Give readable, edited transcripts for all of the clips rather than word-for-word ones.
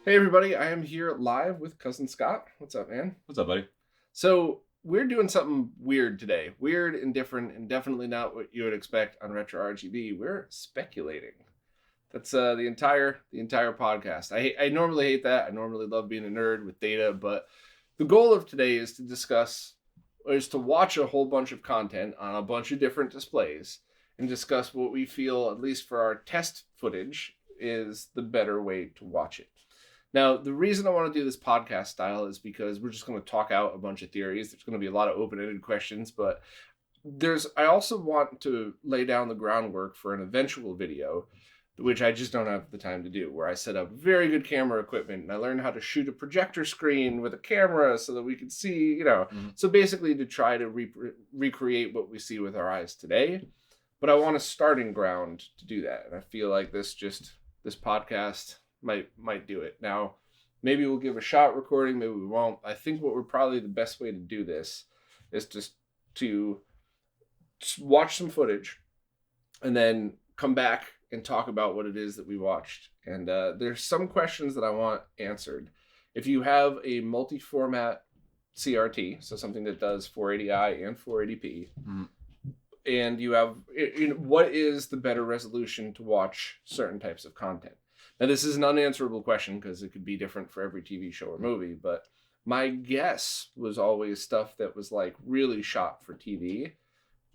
Hey everybody, I am here live with Cousin Scott. What's up, man? What's up, buddy? So we're doing something weird today. Weird and different and definitely not what you would expect on RetroRGB. We're speculating. That's the entire podcast. I normally hate that. I normally love being a nerd with data, but the goal of today is to watch a whole bunch of content on a bunch of different displays and discuss what we feel, at least for our test footage, is the better way to watch it. Now, the reason I want to do this podcast style is because we're just going to talk out a bunch of theories. There's going to be a lot of open-ended questions, but I also want to lay down the groundwork for an eventual video, which I just don't have the time to do, where I set up very good camera equipment and I learned how to shoot a projector screen with a camera so that we could see, So basically to try to recreate what we see with our eyes today. But I want a starting ground to do that. And I feel like this podcast might do it. Now, maybe we'll give a shot recording, maybe we won't. I think what we're probably the best way to do this is just to watch some footage and then come back and talk about what it is that we watched. And there's some questions that I want answered. If you have a multi-format CRT, so something that does 480i and 480p, and you have, what is the better resolution to watch certain types of content? Now, this is an unanswerable question because it could be different for every TV show or movie, but my guess was always stuff that was like really shot for TV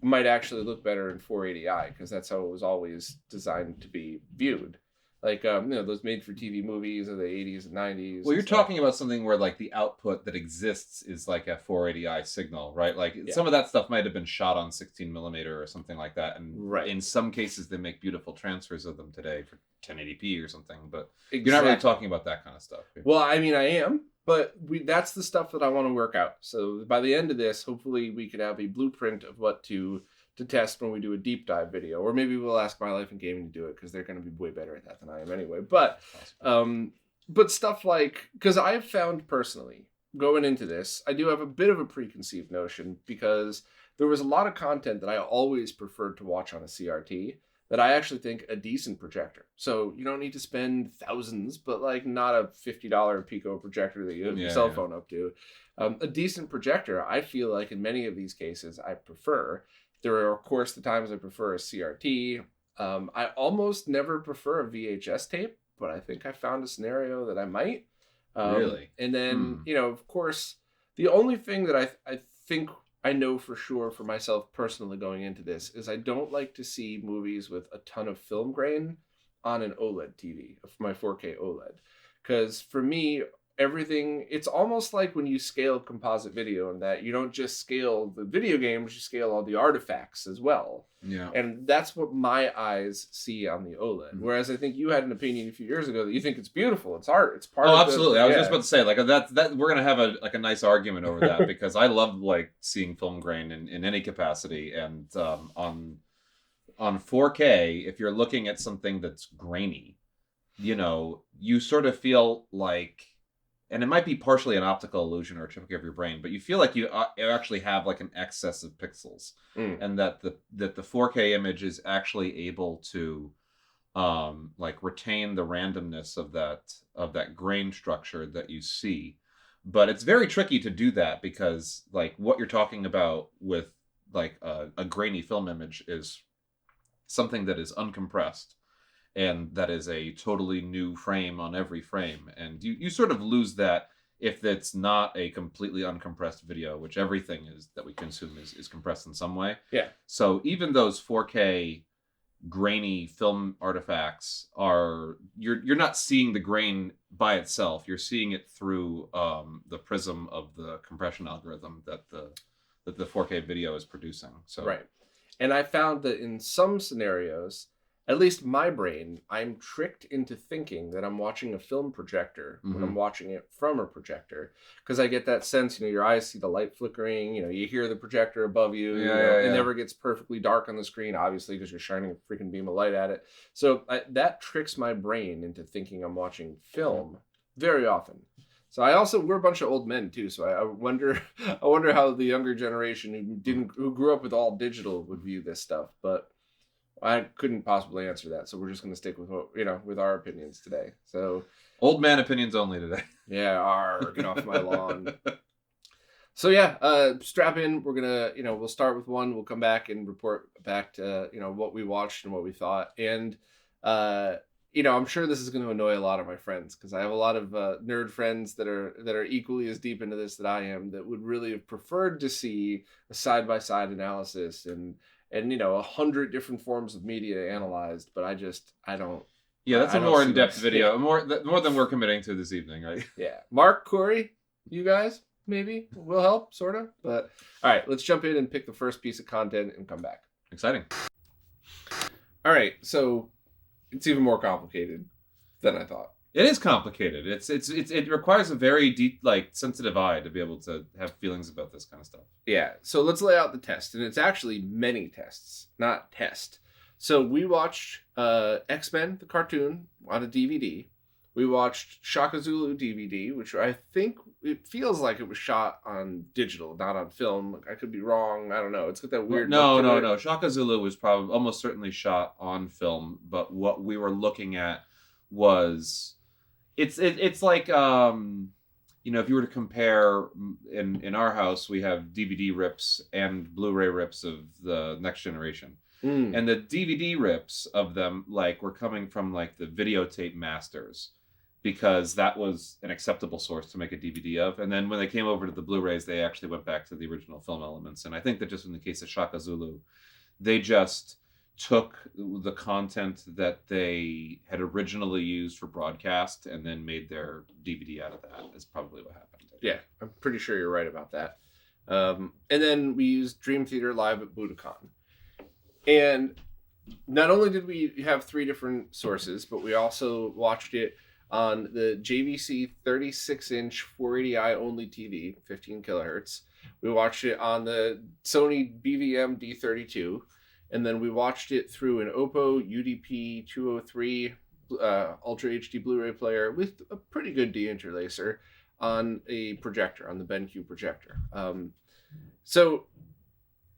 might actually look better in 480i because that's how it was always designed to be viewed. Like, those made-for-TV movies of the 80s and 90s. Well, you're talking about something where, like, the output that exists is, like, a 480i signal, right? Like, Some of that stuff might have been shot on 16 millimeter or something like that. And in some cases, they make beautiful transfers of them today for 1080p or something. But You're not really talking about that kind of stuff. Well, I mean, I am. But that's the stuff that I want to work out. So by the end of this, hopefully we could have a blueprint of what to test when we do a deep dive video. Or maybe we'll ask My Life in Gaming to do it because they're going to be way better at that than I am anyway. But stuff like, because I've found personally, going into this, I do have a bit of a preconceived notion because there was a lot of content that I always preferred to watch on a CRT that I actually think a decent projector. So you don't need to spend thousands, but like not a $50 Pico projector that you have your cell phone up to. A decent projector, I feel like in many of these cases, I prefer. There are, of course, the times I prefer a CRT. I almost never prefer a VHS tape, but I think I found a scenario that I might. Really? And then, of course, the only thing that I think I know for sure for myself personally going into this is I don't like to see movies with a ton of film grain on an OLED TV, my 4K OLED. Because for me, everything, it's almost like when you scale composite video in that you don't just scale the video games, you scale all the artifacts as well. Yeah. And that's what my eyes see on the OLED. Whereas I think you had an opinion a few years ago that you think it's beautiful. It's art. It's part of absolutely. I was just about to say, like, that we're gonna have a nice argument over that because I love like seeing film grain in any capacity. And on 4K, if you're looking at something that's grainy, you sort of feel like, and it might be partially an optical illusion or a trick of your brain, but you feel like you actually have like an excess of pixels, and that the 4K image is actually able to like retain the randomness of that grain structure that you see. But it's very tricky to do that because like what you're talking about with like a grainy film image is something that is uncompressed. And that is a totally new frame on every frame. And you sort of lose that if it's not a completely uncompressed video, which everything is that we consume is compressed in some way. Yeah. So even those 4K grainy film artifacts you're not seeing the grain by itself. You're seeing it through the prism of the compression algorithm that the 4K video is producing. So right. And I found that in some scenarios, at least my brain, I'm tricked into thinking that I'm watching a film projector when I'm watching it from a projector. Because I get that sense, your eyes see the light flickering, you hear the projector above you. It never gets perfectly dark on the screen, obviously, because you're shining a freaking beam of light at it. So that tricks my brain into thinking I'm watching film very often. So we're a bunch of old men too. So I wonder how the younger generation who grew up with all digital would view this stuff. But I couldn't possibly answer that, so we're just going to stick with with our opinions today. So, old man opinions only today. Yeah, get off my lawn. So yeah, strap in. We're gonna, we'll start with one. We'll come back and report back to what we watched and what we thought. And I'm sure this is going to annoy a lot of my friends because I have a lot of nerd friends that are equally as deep into this that I am that would really have preferred to see a side by side analysis and 100 different forms of media analyzed. But I don't. Yeah, that's a more in-depth video, more than we're committing to this evening, right? Yeah, Mark, Corey, you guys. Maybe will help, sort of. But all right, let's jump in and pick the first piece of content and come back. Exciting. All right, so it's even more complicated than I thought. It is complicated. It requires a very deep, sensitive eye to be able to have feelings about this kind of stuff. Yeah. So let's lay out the test, and it's actually many tests, not test. So we watched X-Men the cartoon on a DVD. We watched Shaka Zulu DVD, which I think it feels like it was shot on digital, not on film. I could be wrong. I don't know. It's got that weird. No. Shaka Zulu was probably almost certainly shot on film, but what we were looking at was it's like if you were to compare in our house, we have DVD rips and Blu-ray rips of the Next Generation. And the DVD rips of them were coming from the videotape masters, because that was an acceptable source to make a DVD of. And then when they came over to the Blu-rays, they actually went back to the original film elements. And I think that just in the case of Shaka Zulu, they just took the content that they had originally used for broadcast and then made their DVD out of that, is probably what happened. Yeah, I'm pretty sure you're right about that. And then we used Dream Theater Live at Budokan. And not only did we have 3 different sources, but we also watched it on the JVC 36-inch 480i only TV, 15 kilohertz. We watched it on the Sony BVM D32, and then we watched it through an Oppo UDP 203 Ultra HD Blu-ray player with a pretty good deinterlacer on a projector, on the BenQ projector. So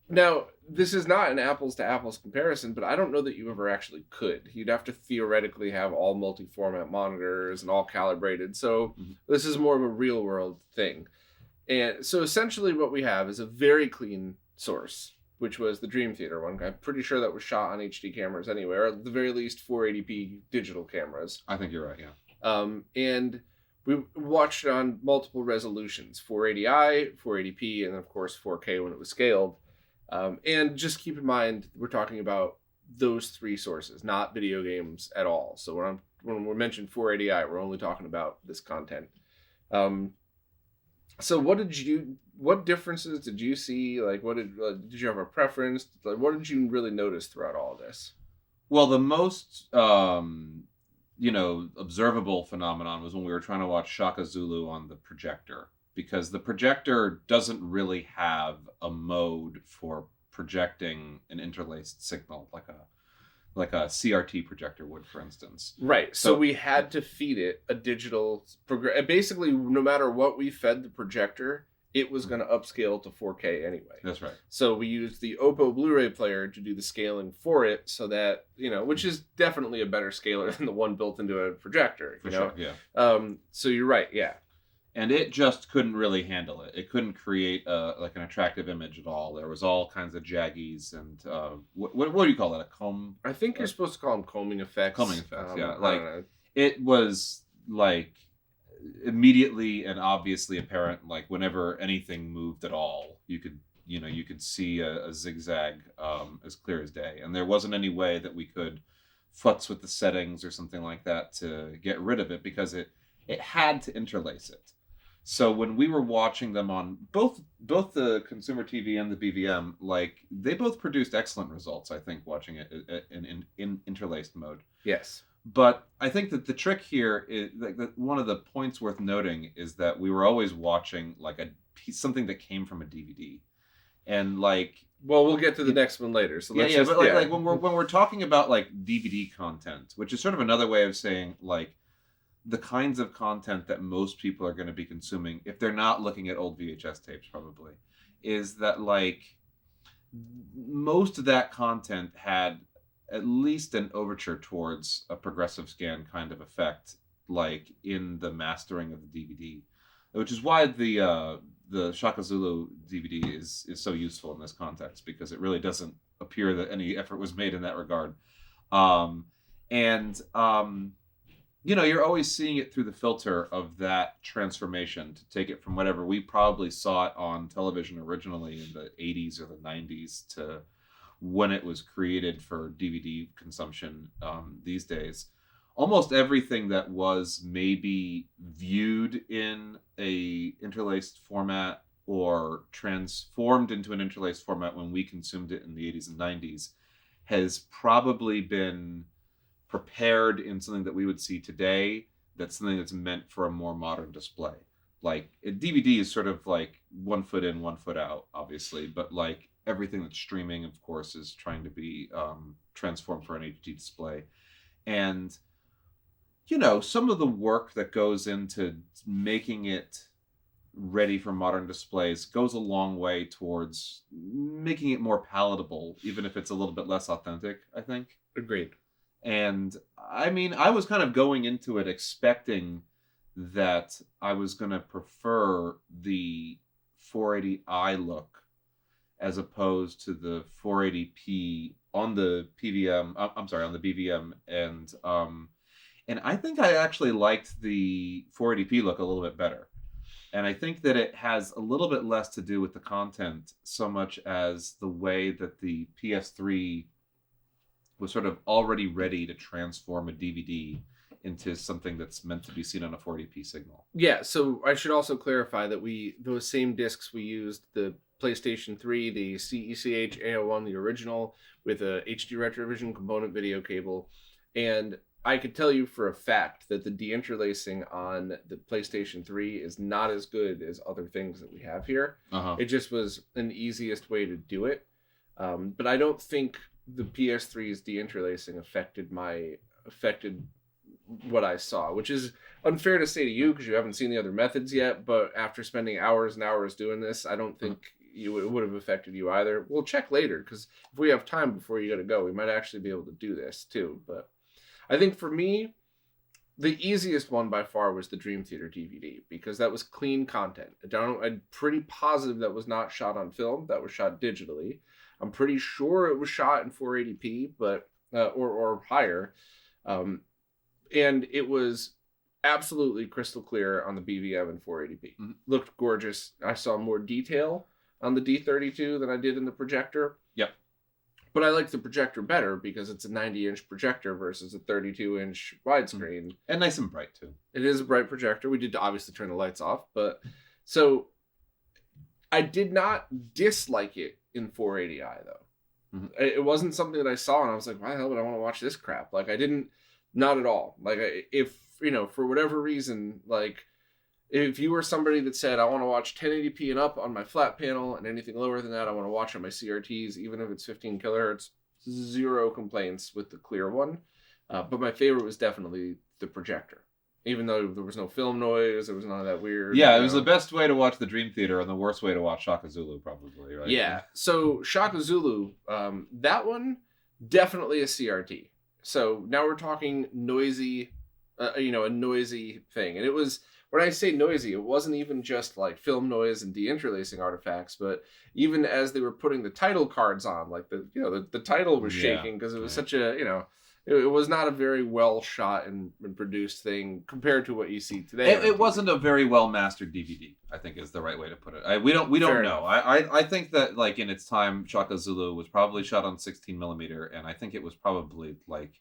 now, this is not an apples to apples comparison, but I don't know that you ever actually could. You'd have to theoretically have all multi-format monitors and all calibrated. So this is more of a real world thing. And so essentially what we have is a very clean source, which was the Dream Theater one. I'm pretty sure that was shot on HD cameras anyway, or at the very least 480p digital cameras. I think you're right, yeah. And we watched it on multiple resolutions, 480i, 480p, and of course 4K when it was scaled. And just keep in mind, we're talking about those 3 sources, not video games at all. So when we mention 480i, we're only talking about this content. So what differences did you see? Did you have a preference? What did you really notice throughout all of this? Well, the most, observable phenomenon was when we were trying to watch Shaka Zulu on the projector. Because the projector doesn't really have a mode for projecting an interlaced signal like a CRT projector would, for instance. Right. So we had to feed it a digital basically, no matter what we fed the projector, it was going to upscale to 4K anyway. That's right. So we used the Oppo Blu-ray player to do the scaling for it, so that which is definitely a better scaler than the one built into a projector. Sure, yeah. So you're right. Yeah. And it just couldn't really handle it. It couldn't create an attractive image at all. There was all kinds of jaggies and what do you call that? A comb? I think you're supposed to call them combing effects. Combing effects, yeah. It was immediately and obviously apparent. Whenever anything moved at all, you could see a zigzag as clear as day. And there wasn't any way that we could futz with the settings or something like that to get rid of it, because it had to interlace it. So when we were watching them on both the consumer TV and the BVM, they both produced excellent results, I think, watching it in interlaced mode. Yes. But I think that the trick here is one of the points worth noting is that we were always watching something that came from a DVD. And well, we'll get to the next one later. So let's when we're talking about DVD content, which is sort of another way of saying the kinds of content that most people are going to be consuming, if they're not looking at old VHS tapes probably, is that most of that content had at least an overture towards a progressive scan kind of effect, like in the mastering of the DVD, which is why the Shaka Zulu DVD is so useful in this context, because it really doesn't appear that any effort was made in that regard. Um, and you're always seeing it through the filter of that transformation to take it from whatever we probably saw it on television originally in the 80s or the 90s to when it was created for DVD consumption these days. Almost everything that was maybe viewed in a interlaced format or transformed into an interlaced format when we consumed it in the 80s and 90s has probably been prepared in something that we would see today, that's something that's meant for a more modern display. Like a DVD is sort of like 1 foot in, 1 foot out, obviously, but like everything that's streaming, of course, is trying to be transformed for an HD display. And some of the work that goes into making it ready for modern displays goes a long way towards making it more palatable, even if it's a little bit less authentic, I think. Agreed. And I mean, I was kind of going into it expecting that I was going to prefer the 480i look as opposed to the 480p on the PVM. I'm sorry, on the BVM, and I think I actually liked the 480p look a little bit better. And I think that it has a little bit less to do with the content so much as the way that the PS3 was sort of already ready to transform a DVD into something that's meant to be seen on a 480p signal. Yeah, so I should also clarify that those same discs we used, the PlayStation 3, the CECH A01, the original, with a HD Retrovision component video cable, and I could tell you for a fact that the deinterlacing on the PlayStation 3 is not as good as other things that we have here. Uh-huh. It just was an easiest way to do it. But I don't think the PS3's deinterlacing affected what I saw, which is unfair to say to you because you haven't seen the other methods yet. But after spending hours and hours doing this, I don't think it would have affected you either. We'll check later, because if we have time before you got to go, we might actually be able to do this too. But I think for me, the easiest one by far was the Dream Theater DVD, because that was clean content. I'm pretty positive that was not shot on film. That was shot digitally. I'm pretty sure it was shot in 480p, but or higher, and it was absolutely crystal clear on the BVM in 480p. Mm-hmm. Looked gorgeous. I saw more detail on the D32 than I did in the projector. Yep. But I like the projector better because it's a 90-inch projector versus a 32-inch widescreen. And nice and bright, too. It is a bright projector. We did obviously turn the lights off. But so I did not dislike it in 480i, though. Mm-hmm. It wasn't something that I saw and I was like, why the hell would I want to watch this crap? Like, I didn't, not at all. Like, if, for whatever reason, like, if you were somebody that said, I want to watch 1080p and up on my flat panel, and anything lower than that, I want to watch on my CRTs, even if it's 15 kilohertz, zero complaints with the clear one. But my favorite was definitely the projector. Even though there was no film noise, there was none of that weird. Yeah, it was the best way to watch the Dream Theater and the worst way to watch Shaka Zulu, probably, right? Yeah. So Shaka Zulu, that one, definitely a CRT. So now we're talking noisy, a noisy thing. And it was, when I say noisy, it wasn't even just like film noise and deinterlacing artifacts, but even as they were putting the title cards on, like the title was shaking because it was such a, it was not a very well shot and produced thing compared to what you see today. It wasn't a very well mastered DVD, I think is the right way to put it. We don't know. I think that like in its time, Shaka Zulu was probably shot on 16mm, and I think it was probably like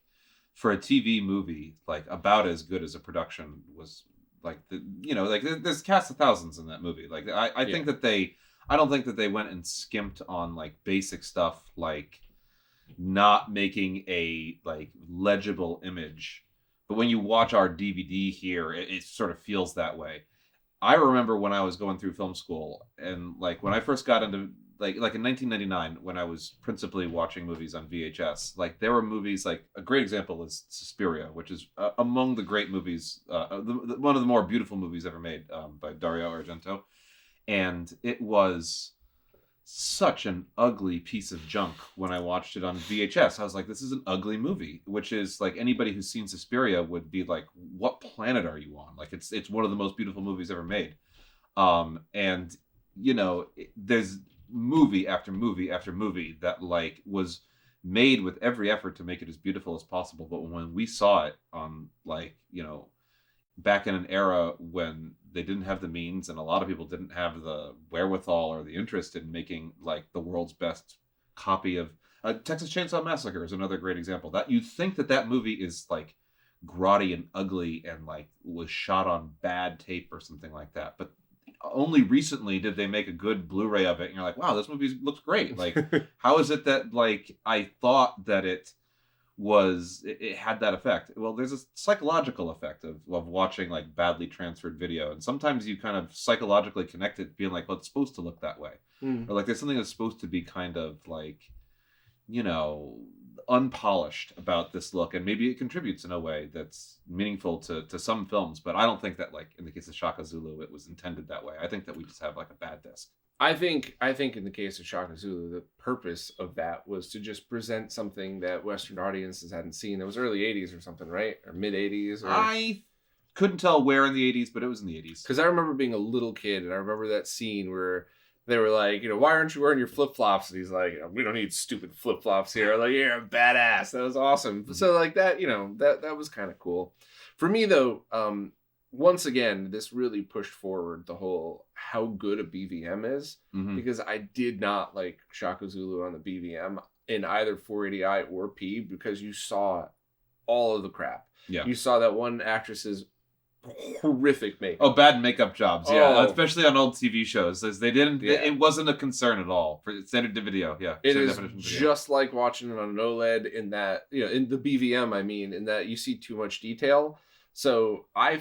for a TV movie, like about as good as a production was. Like there's cast of thousands in that movie. Like I think that I don't think that they went and skimped on like basic stuff like not making a like legible image. But when you watch our DVD here, it sort of feels that way. I remember when I was going through film school and like when I first got into like in 1999 when I was principally watching movies on VHS, like there were movies like a great example is Suspiria, which is among the great movies, one of the more beautiful movies ever made by Dario Argento, and it was such an ugly piece of junk when I watched it on VHS. I was like, this is an ugly movie, which is like anybody who's seen Suspiria would be like, what planet are you on? Like it's one of the most beautiful movies ever made. And you know, there's movie after movie after movie that like was made with every effort to make it as beautiful as possible. But when we saw it on like, you know, back in an era when they didn't have the means and a lot of people didn't have the wherewithal or the interest in making like the world's best copy of Texas Chainsaw Massacre is another great example. That you think that movie is like grotty and ugly and like was shot on bad tape or something like that. But only recently did they make a good Blu-ray of it and you're like, wow, this movie looks great. Like how is it that like I thought that it had that effect? Well, there's a psychological effect of watching like badly transferred video, and sometimes you kind of psychologically connect it being like, well, it's supposed to look that way, or like there's something that's supposed to be kind of like, you know, unpolished about this look, and maybe it contributes in a way that's meaningful to some films. But I don't think that like in the case of Shaka Zulu it was intended that way. I think that we just have like a bad disc. I think in the case of Shaka Zulu, the purpose of that was to just present something that Western audiences hadn't seen. It was early 80s or something, right? Or mid 80s? Or... I couldn't tell where in the 80s, but it was in the 80s. Because I remember being a little kid, and I remember that scene where they were like, you know, why aren't you wearing your flip-flops? And he's like, we don't need stupid flip-flops here. Like, yeah, badass. That was awesome. Mm-hmm. So, like, that, you know, that was kind of cool. For me, though, once again, this really pushed forward the whole how good a BVM is, because I did not like Shaka Zulu on the BVM in either 480i or P, because you saw all of the crap. Yeah. You saw that one actress's horrific makeup. Oh, bad makeup jobs. Yeah, especially on old TV shows. As they didn't, it wasn't a concern at all for standard video. Yeah, it is just like watching it on an OLED in that, you know, in the BVM, I mean, in that you see too much detail. So I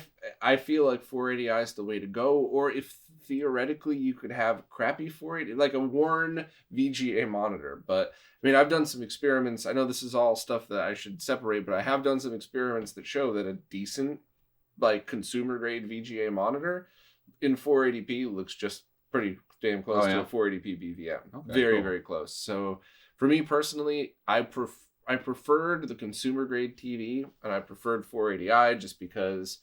feel like 480i is the way to go. Or if theoretically you could have crappy 480, like a worn VGA monitor. But I mean, I've done some experiments. I know this is all stuff that I should separate, but I have done some experiments that show that a decent, like, consumer grade VGA monitor in 480p looks just pretty damn close to a 480p BVM. Okay, very, cool. Very close. So for me personally, I preferred the consumer grade TV, and I preferred 480i just because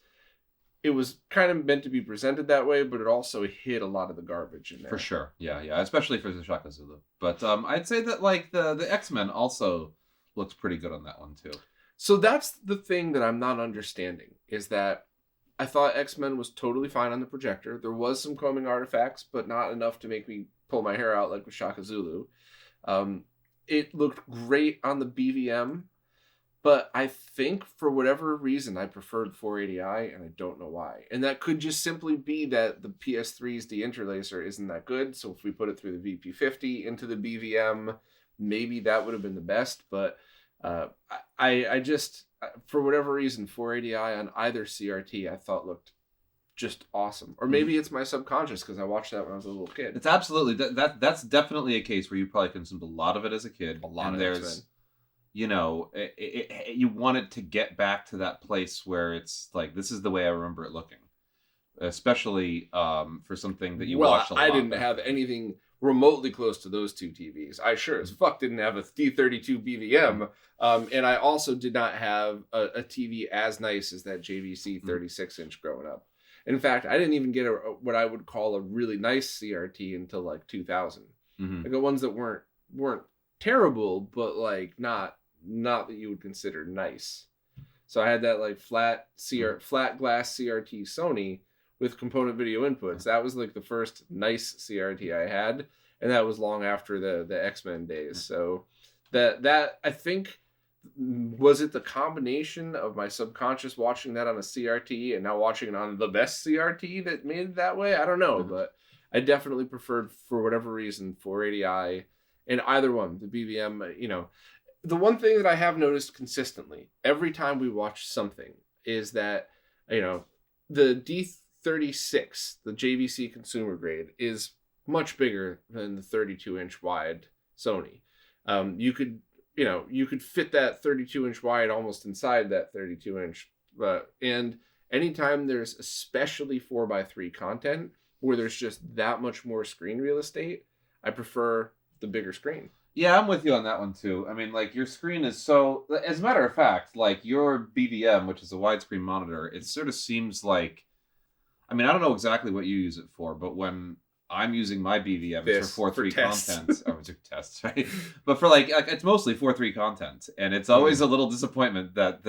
it was kind of meant to be presented that way, but it also hid a lot of the garbage in there. For sure. Yeah. Especially for the Shaka Zulu. But I'd say that like the X-Men also looks pretty good on that one too. So that's the thing that I'm not understanding, is that I thought X-Men was totally fine on the projector. There was some combing artifacts, but not enough to make me pull my hair out like with Shaka Zulu. It looked great on the BVM, but I think for whatever reason I preferred 480i, and I don't know why. And that could just simply be that the PS3's deinterlacer isn't that good. So if we put it through the VP50 into the BVM, maybe that would have been the best. But I just, for whatever reason, 480i on either CRT I thought looked just awesome. Or maybe it's my subconscious because I watched that when I was a little kid. It's absolutely that's definitely a case where you probably consumed a lot of it as a kid. A lot of X-Men. You know, you want it to get back to that place where it's like, this is the way I remember it looking, especially for something that you watched a lot. I didn't have anything remotely close to those two TVs. I sure as fuck didn't have a D32 BVM, and I also did not have a TV as nice as that JVC 36-inch growing up. In fact, I didn't even get what I would call a really nice CRT until like 2000. Like the ones that weren't terrible, but like not that you would consider nice. So I had that like flat glass CRT Sony with component video inputs. That was like the first nice CRT I had, and that was long after the X-Men days. So that I think, was it the combination of my subconscious watching that on a CRT and now watching it on the best CRT that made it that way? I don't know, but I definitely preferred, for whatever reason, 480i and either one, the BVM. You know, the one thing that I have noticed consistently every time we watch something is that, you know, the D36, the JVC consumer grade, is much bigger than the 32-inch wide Sony. You could fit that 32-inch wide almost inside that 32-inch. And anytime there's especially 4x3 content where there's just that much more screen real estate, I prefer the bigger screen. Yeah, I'm with you on that one too. I mean, like your screen is so. As a matter of fact, like your BVM, which is a widescreen monitor, it sort of seems like. I mean, I don't know exactly what you use it for, but when I'm using my BVM, it's for 4.3 content. Oh, it's tests, right? But for like it's mostly 4.3 content, and it's always a little disappointment that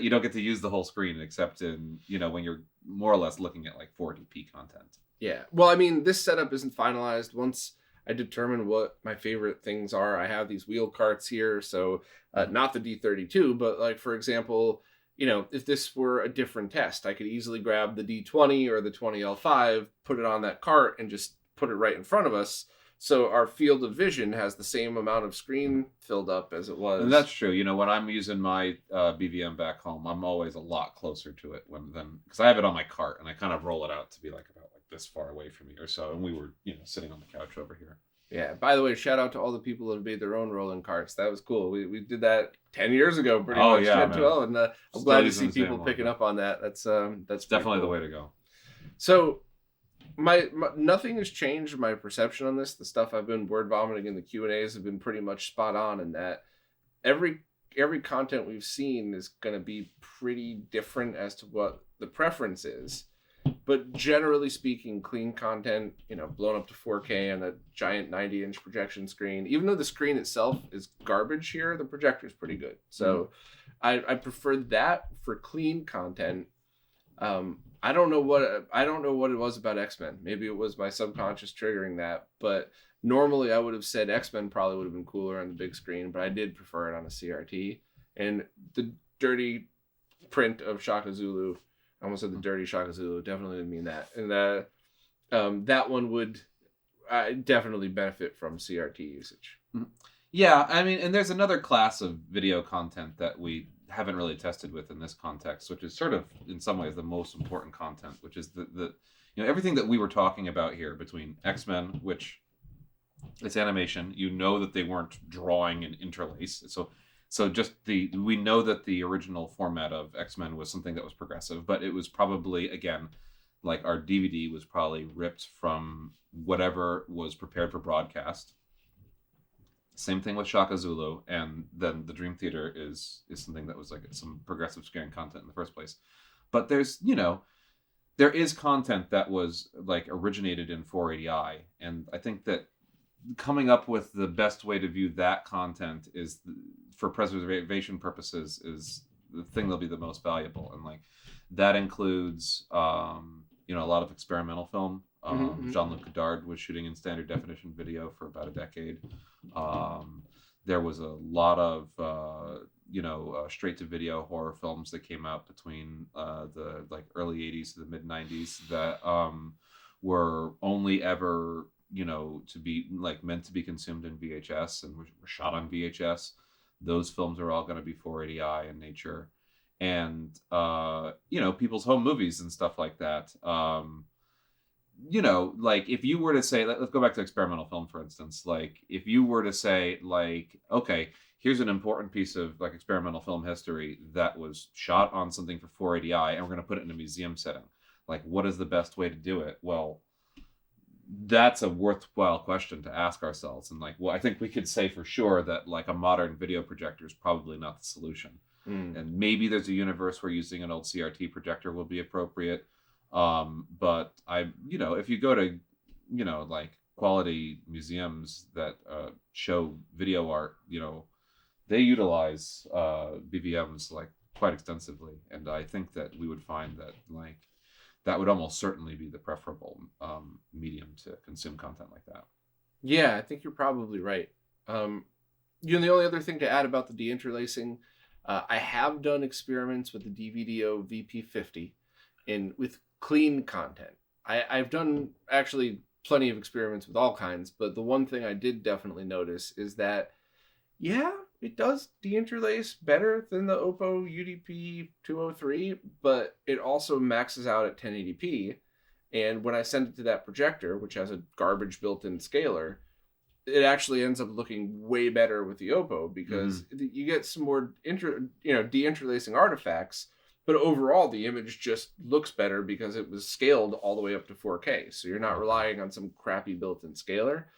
you don't get to use the whole screen, except in when you're more or less looking at like 480p content. Yeah. Well, I mean, this setup isn't finalized. Once I determine what my favorite things are, I have these wheel carts here. So not the D32, but like, for example, if this were a different test, I could easily grab the D20 or the 20L5, put it on that cart and just put it right in front of us. So our field of vision has the same amount of screen filled up as it was. And that's true. When I'm using my BVM back home, I'm always a lot closer to it because I have it on my cart and I kind of roll it out to be like about like this far away from me or so. And we were, sitting on the couch over here. Yeah. By the way, shout out to all the people that made their own rolling carts. That was cool. We did that 10 years ago, pretty much. Yeah, 12, and I'm glad to see people picking up on that. That's definitely the way to go. So my nothing has changed my perception on this. The stuff I've been word vomiting in the Q&As have been pretty much spot on in that every content we've seen is going to be pretty different as to what the preference is. But generally speaking, clean content, blown up to 4K on a giant 90-inch projection screen. Even though the screen itself is garbage here, the projector is pretty good. So I prefer that for clean content. I don't know what it was about X-Men. Maybe it was my subconscious triggering that. But normally I would have said X-Men probably would have been cooler on the big screen, but I did prefer it on a CRT. And the dirty print of Shaka Zulu, I almost said the dirty Shaka Zulu, definitely didn't mean that. And that one would definitely benefit from CRT usage. Yeah, I mean, and there's another class of video content that we haven't really tested with in this context, which is sort of, in some ways, the most important content, which is the everything that we were talking about here between X-Men, which it's animation. That they weren't drawing and interlace. So just we know that the original format of X-Men was something that was progressive, but it was probably, again, like our DVD was probably ripped from whatever was prepared for broadcast. Same thing with Shaka Zulu, and then the Dream Theater is something that was like some progressive scaring content in the first place. But there's, there is content that was like originated in 480i, and I think that coming up with the best way to view that content is for preservation purposes is the thing that'll be the most valuable, and like that includes a lot of experimental film. Jean-Luc Godard was shooting in standard definition video for about a decade. There was a lot of straight to video horror films that came out between the like early 80s to the mid 90s that were only ever to be like meant to be consumed in VHS and were shot on VHS. Those films are all going to be 480i in nature, and people's home movies and stuff like that. Like if you were to say, let's go back to experimental film, for instance. Like if you were to say, like, okay, here's an important piece of like experimental film history that was shot on something for 480i, and we're going to put it in a museum setting. Like, what is the best way to do it? Well, that's a worthwhile question to ask ourselves. And like, well, I think we could say for sure that like a modern video projector is probably not the solution. And maybe there's a universe where using an old CRT projector will be appropriate. But if you go to, like quality museums that show video art, they utilize BVMs like quite extensively. And I think that we would find that like that would almost certainly be the preferable medium to consume content like that. Yeah, I think you're probably right. The only other thing to add about the deinterlacing, I have done experiments with the DVDO VP50 with clean content. I've done actually plenty of experiments with all kinds, but the one thing I did definitely notice is that, yeah, it does deinterlace better than the Oppo UDP 203, but it also maxes out at 1080p. And when I send it to that projector, which has a garbage built-in scaler, it actually ends up looking way better with the Oppo because you get some more deinterlacing artifacts, but overall the image just looks better because it was scaled all the way up to 4K. So you're not relying on some crappy built-in scaler.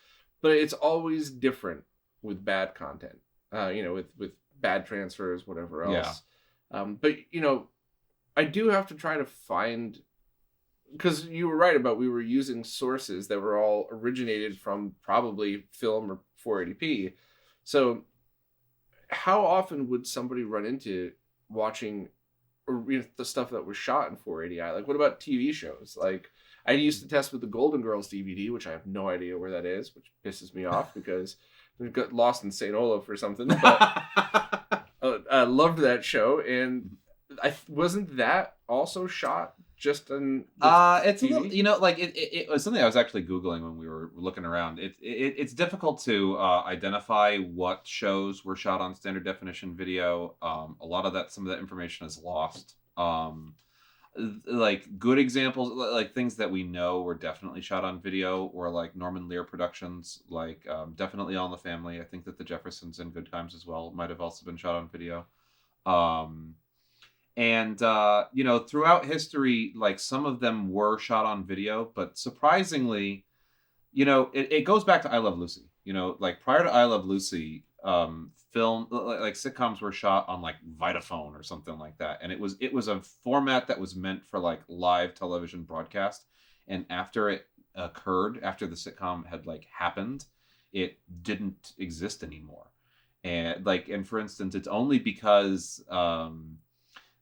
but it's always different with bad content. With bad transfers, whatever else. But I do have to try to find, because you were right about we were using sources that were all originated from probably film or 480p. So how often would somebody run into watching the stuff that was shot in 480i? Like, what about TV shows? Like, I used to test with the Golden Girls DVD, which I have no idea where that is, which pisses me off because we got lost in St. Olaf or something. But I loved that show, and wasn't that also shot just on it's TV? a little, it was something I was actually Googling when we were looking around. It's difficult to identify what shows were shot on standard definition video. A lot of some of that information is lost. Like good examples, like things that we know were definitely shot on video, or like Norman Lear productions, like definitely All in the Family. I think that The Jeffersons and Good Times as well might have also been shot on video. And throughout history, like some of them were shot on video, but surprisingly, it goes back to I Love Lucy. Like prior to I Love Lucy, film like sitcoms were shot on like Vitaphone or something like that, and it was a format that was meant for like live television broadcast. And after it occurred, after the sitcom had like happened, it didn't exist anymore. And for instance, it's only because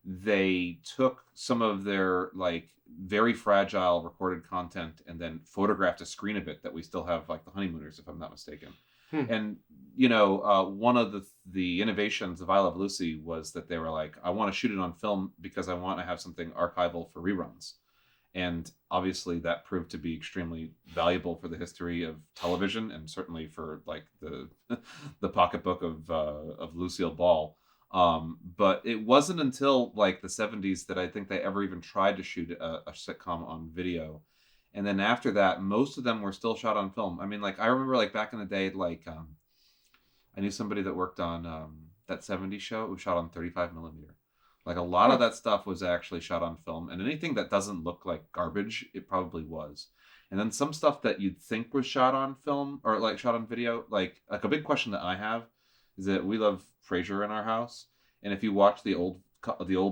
they took some of their like very fragile recorded content and then photographed a screen of it that we still have, like The Honeymooners, if I'm not mistaken. And one of the innovations of I Love Lucy was that they were like, I want to shoot it on film because I want to have something archival for reruns. And obviously that proved to be extremely valuable for the history of television, and certainly for like the pocketbook of Lucille Ball. But it wasn't until like the 70s that I think they ever even tried to shoot a sitcom on video. And then after that, most of them were still shot on film. I mean, like, I remember like back in the day, like, I knew somebody that worked on that 70s show. It was shot on 35 millimeter. Like, a lot of that stuff was actually shot on film. And anything that doesn't look like garbage, it probably was. And then some stuff that you'd think was shot on film or like shot on video, like a big question that I have is that we love Frasier in our house. And if you watch the old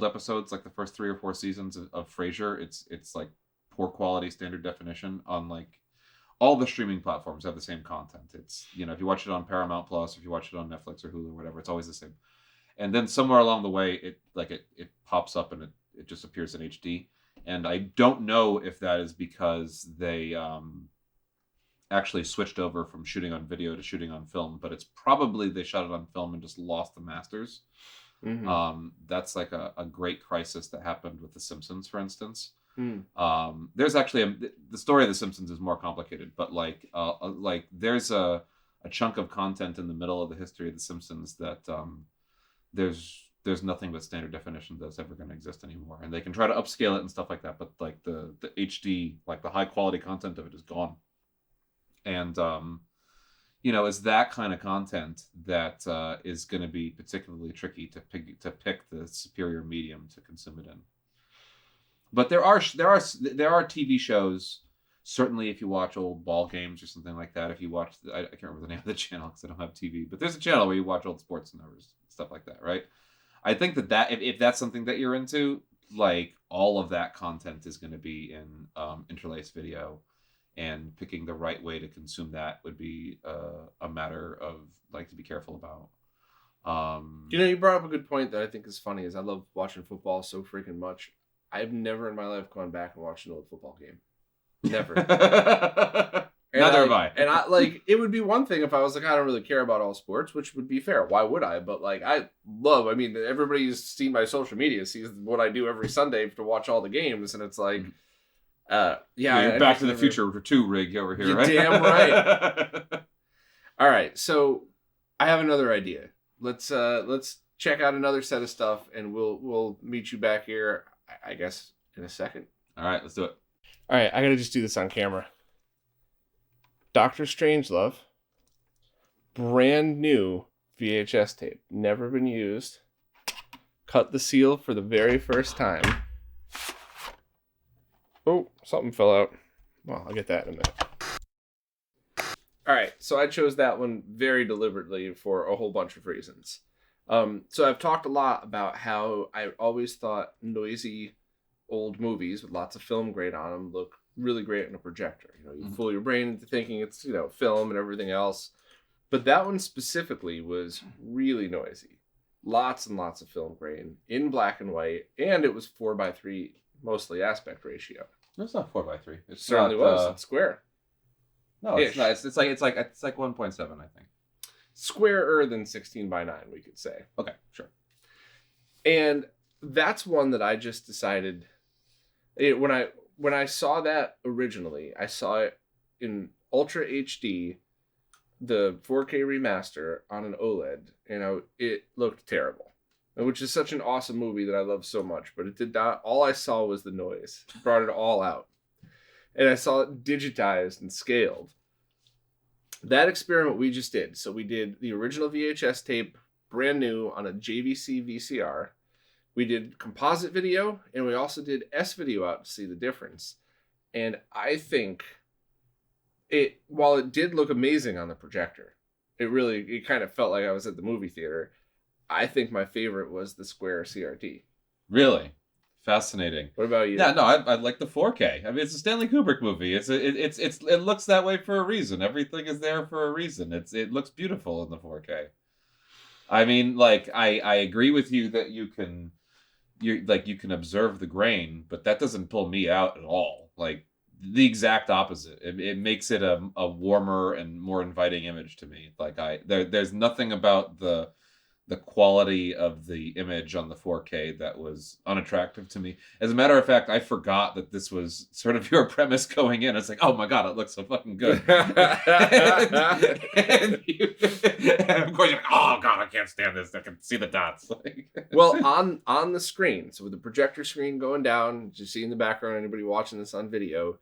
episodes, like the first 3 or 4 seasons of Frasier, it's like poor quality standard definition on like all the streaming platforms have the same content. It's, if you watch it on Paramount Plus, if you watch it on Netflix or Hulu or whatever, it's always the same. And then somewhere along the way, it pops up and it just appears in HD. And I don't know if that is because they actually switched over from shooting on video to shooting on film, but it's probably they shot it on film and just lost the masters. Mm-hmm. That's like a great crisis that happened with The Simpsons, for instance. There's actually the story of The Simpsons is more complicated, but like there's a chunk of content in the middle of the history of The Simpsons that there's nothing but standard definition that's ever going to exist anymore, and they can try to upscale it and stuff like that, but like the HD, like the high quality content of it is gone. And it's that kind of content that is going to be particularly tricky to pick the superior medium to consume it in. But there are TV shows. Certainly, if you watch old ball games or something like that, if you watch, I can't remember the name of the channel because I don't have TV, but there's a channel where you watch old sports numbers, stuff like that, right? I think that if that's something that you're into, like all of that content is going to be in interlaced video, and picking the right way to consume that would be a matter of like to be careful about. You brought up a good point that I think is funny. Is I love watching football so freaking much. I've never in my life gone back and watched an old football game. Never. Neither have I. And I like, it would be one thing if I was like, I don't really care about all sports, which would be fair. Why would I? But like, everybody who's seen my social media sees what I do every Sunday to watch all the games, and it's like, you're Back to the Future 2 rig over here, right? Damn right. All right, so I have another idea. Let's check out another set of stuff, and we'll meet you back here, I guess, in a second. All right, let's do it. All right, I gotta just do this on camera. Dr. Strangelove, brand new VHS tape, never been used. Cut the seal for the very first time. Oh, something fell out. Well, I'll get that in a minute. All right, so I chose that one very deliberately for a whole bunch of reasons. So I've talked a lot about how I always thought noisy old movies with lots of film grain on them look really great in a projector. You know, you fool your brain into thinking it's, you know, film and everything else. But that one specifically was really noisy. Lots and lots of film grain in black and white, and it was 4:3, mostly aspect ratio. It's not 4:3. It certainly was. It's square. No, it's not. It's like 1.7, I think. Squarer than 16:9, we could say. Okay, sure. And that's one that I just decided when I saw that originally, I saw it in Ultra HD, the 4K remaster on an OLED, and it looked terrible, which is such an awesome movie that I love so much, but it did not. All I saw was the noise. It brought it all out. And I saw it digitized and scaled. That experiment we just did. So we did the original VHS tape, brand new, on a JVC VCR. We did composite video, and we also did S video out to see the difference. And I think while it did look amazing on the projector, it kind of felt like I was at the movie theater. I think my favorite was the square CRT. Really? Fascinating. What about you? Yeah, no, I like the 4K. I mean, it's a Stanley Kubrick movie. It looks that way for a reason. Everything is there for a reason. It looks beautiful in the 4K. I mean, like I agree with you that you can observe the grain, but that doesn't pull me out at all. Like the exact opposite. It makes it a warmer and more inviting image to me. Like there's nothing about the quality of the image on the 4K that was unattractive to me. As a matter of fact, I forgot that this was sort of your premise going in. It's like, oh my God, it looks so fucking good. and of course you're like, oh God, I can't stand this. I can see the dots. Well, on the screen, so with the projector screen going down, just see in the background, anybody watching this on video,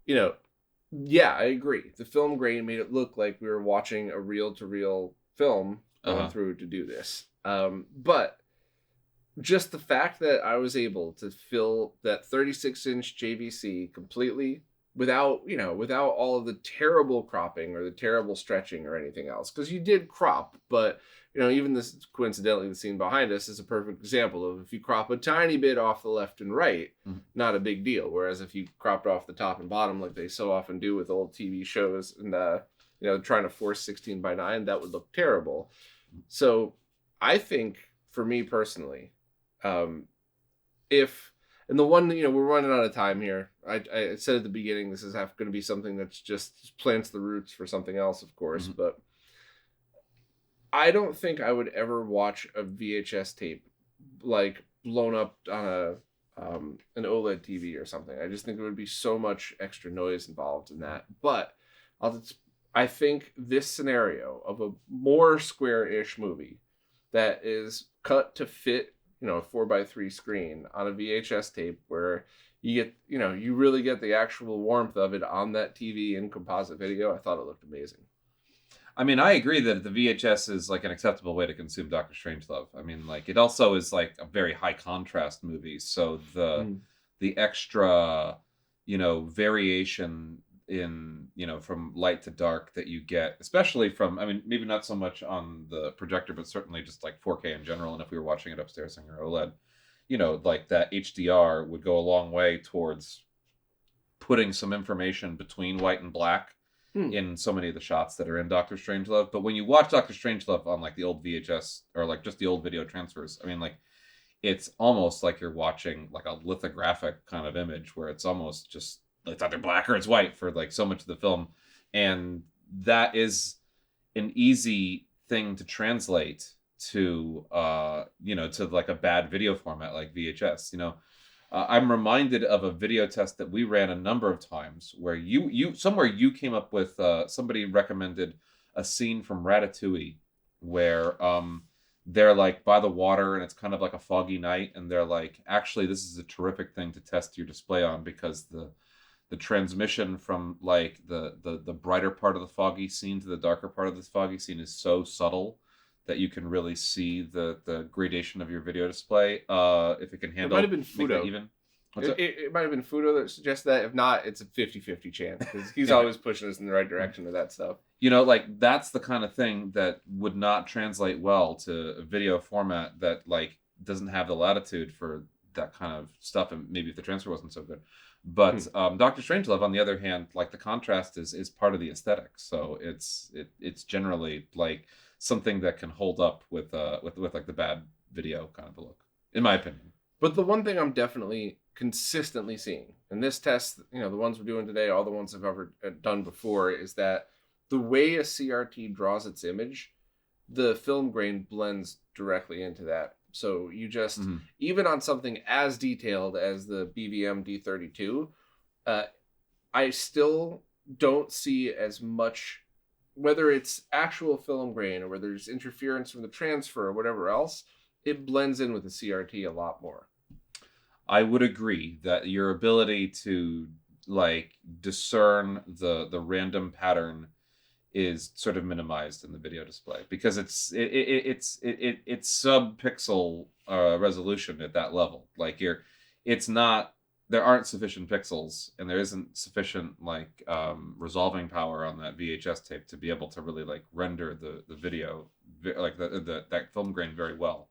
you know, yeah, I agree. The film grain made it look like we were watching a reel-to-reel film going through to do this. But just the fact that I was able to fill that 36-inch JVC completely without all of the terrible cropping or the terrible stretching or anything else, because you did crop, but even this, coincidentally, the scene behind us is a perfect example of if you crop a tiny bit off the left and right, not a big deal. Whereas if you cropped off the top and bottom, like they so often do with old TV shows and trying to force 16:9, that would look terrible. So I think, for me personally, and the one, we're running out of time here. I said at the beginning, this is going to be something that's just plants the roots for something else, of course, but I don't think I would ever watch a VHS tape like blown up on an OLED TV or something. I just think there would be so much extra noise involved in that. But I think this scenario of a more square-ish movie that is cut to fit, a 4:3 screen on a VHS tape where you get, you really get the actual warmth of it on that TV in composite video. I thought it looked amazing. I mean, I agree that the VHS is like an acceptable way to consume Doctor Strangelove. I mean, like it also is like a very high contrast movie. So the extra, variation in, from light to dark that you get, especially from, I mean, maybe not so much on the projector, but certainly just like 4K in general. And if we were watching it upstairs on your OLED, like that HDR would go a long way towards putting some information between white and black in so many of the shots that are in Doctor Strangelove. But when you watch Doctor Strangelove on like the old VHS or like just the old video transfers, I mean, like it's almost like you're watching like a lithographic kind of image where it's almost just, it's either black or it's white for like so much of the film. And that is an easy thing to translate to, to like a bad video format like VHS, I'm reminded of a video test that we ran a number of times where you came up with, somebody recommended a scene from Ratatouille where they're like by the water and it's kind of like a foggy night. And they're like, actually, this is a terrific thing to test your display on because the transmission from like the brighter part of the foggy scene to the darker part of this foggy scene is so subtle that you can really see the gradation of your video display if it can handle. It might have been Fudo. Even. It might have been Fudo that suggests that. If not, it's a 50-50 chance because he's always pushing us in the right direction with that stuff. like that's the kind of thing that would not translate well to a video format that like doesn't have the latitude for that kind of stuff, and maybe if the transfer wasn't so good. But Doctor Strangelove, on the other hand, like the contrast is part of the aesthetic, so it's generally like something that can hold up with like the bad video kind of a look, in my opinion. But the one thing I'm definitely consistently seeing, and this test, the ones we're doing today, all the ones I've ever done before, is that the way a CRT draws its image, the film grain blends directly into that. So you just, even on something as detailed as the BVM D32, I still don't see as much, whether it's actual film grain or whether there's interference from the transfer or whatever else, it blends in with the CRT a lot more. I would agree that your ability to like discern the random pattern is sort of minimized in the video display because it's sub pixel resolution at that level. Like there aren't sufficient pixels and there isn't sufficient like resolving power on that VHS tape to be able to really like render the video like that film grain very well.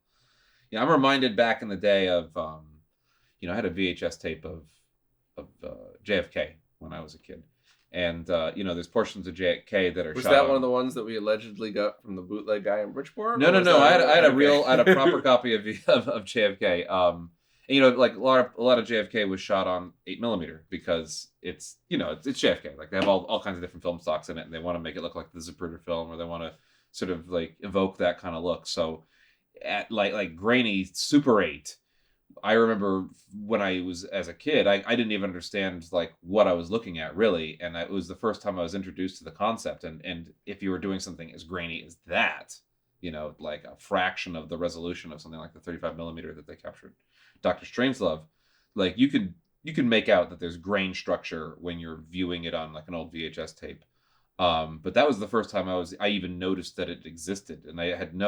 I'm reminded back in the day of I had a VHS tape of JFK when I was a kid. And, there's portions of JFK that are Was shot that one of the ones that we allegedly got from the bootleg guy in Bridgeport? No. I had a proper copy of JFK. Like a lot of JFK was shot on 8mm because it's JFK. Like they have all kinds of different film stocks in it, and they want to make it look like the Zapruder film, or they want to sort of like evoke that kind of look. So at like grainy Super 8, I remember when I was as a kid, I didn't even understand like what I was looking at really, and it was the first time I was introduced to the concept. And if you were doing something as grainy as that, like a fraction of the resolution of something like the 35mm that they captured Doctor Strangelove, like you can make out that there's grain structure when you're viewing it on like an old VHS tape. But that was the first time I even noticed that it existed, and I had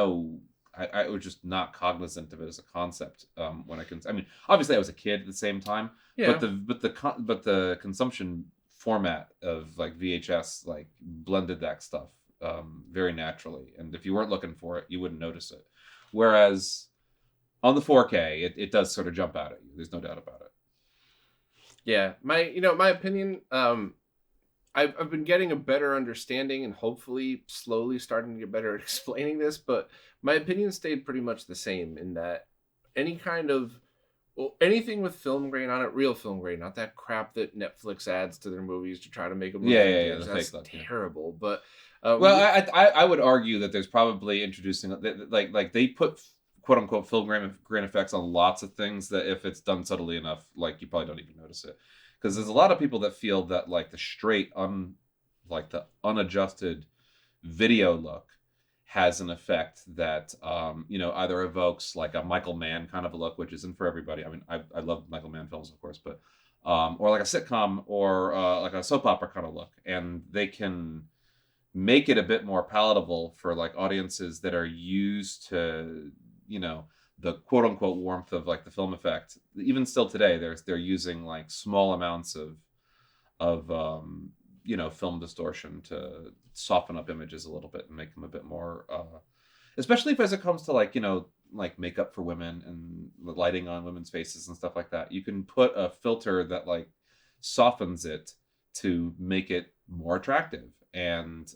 I was just not cognizant of it as a concept. Obviously I was a kid at the same time, yeah. but the consumption format of like VHS like blended that stuff very naturally, and if you weren't looking for it, you wouldn't notice it. Whereas on the 4K, it does sort of jump out at you. There's no doubt about it. Yeah, my opinion. I've been getting a better understanding and hopefully slowly starting to get better at explaining this, but my opinion stayed pretty much the same in that anything with film grain on it, real film grain, not that crap that Netflix adds to their movies to try to make them look that's terrible. But I would argue that there's probably introducing like they put quote unquote film grain effects on lots of things that if it's done subtly enough, like you probably don't even notice it. Because there's a lot of people that feel that like the unadjusted video look has an effect that either evokes like a Michael Mann kind of a look, which isn't for everybody. I mean, I love Michael Mann films, of course, but or like a sitcom or like a soap opera kind of look, and they can make it a bit more palatable for like audiences that are used to the quote unquote warmth of like the film effect. Even still today, they're using like small amounts of film distortion to soften up images a little bit and make them a bit more, especially if as it comes to like makeup for women and lighting on women's faces and stuff like that. You can put a filter that like softens it to make it more attractive, and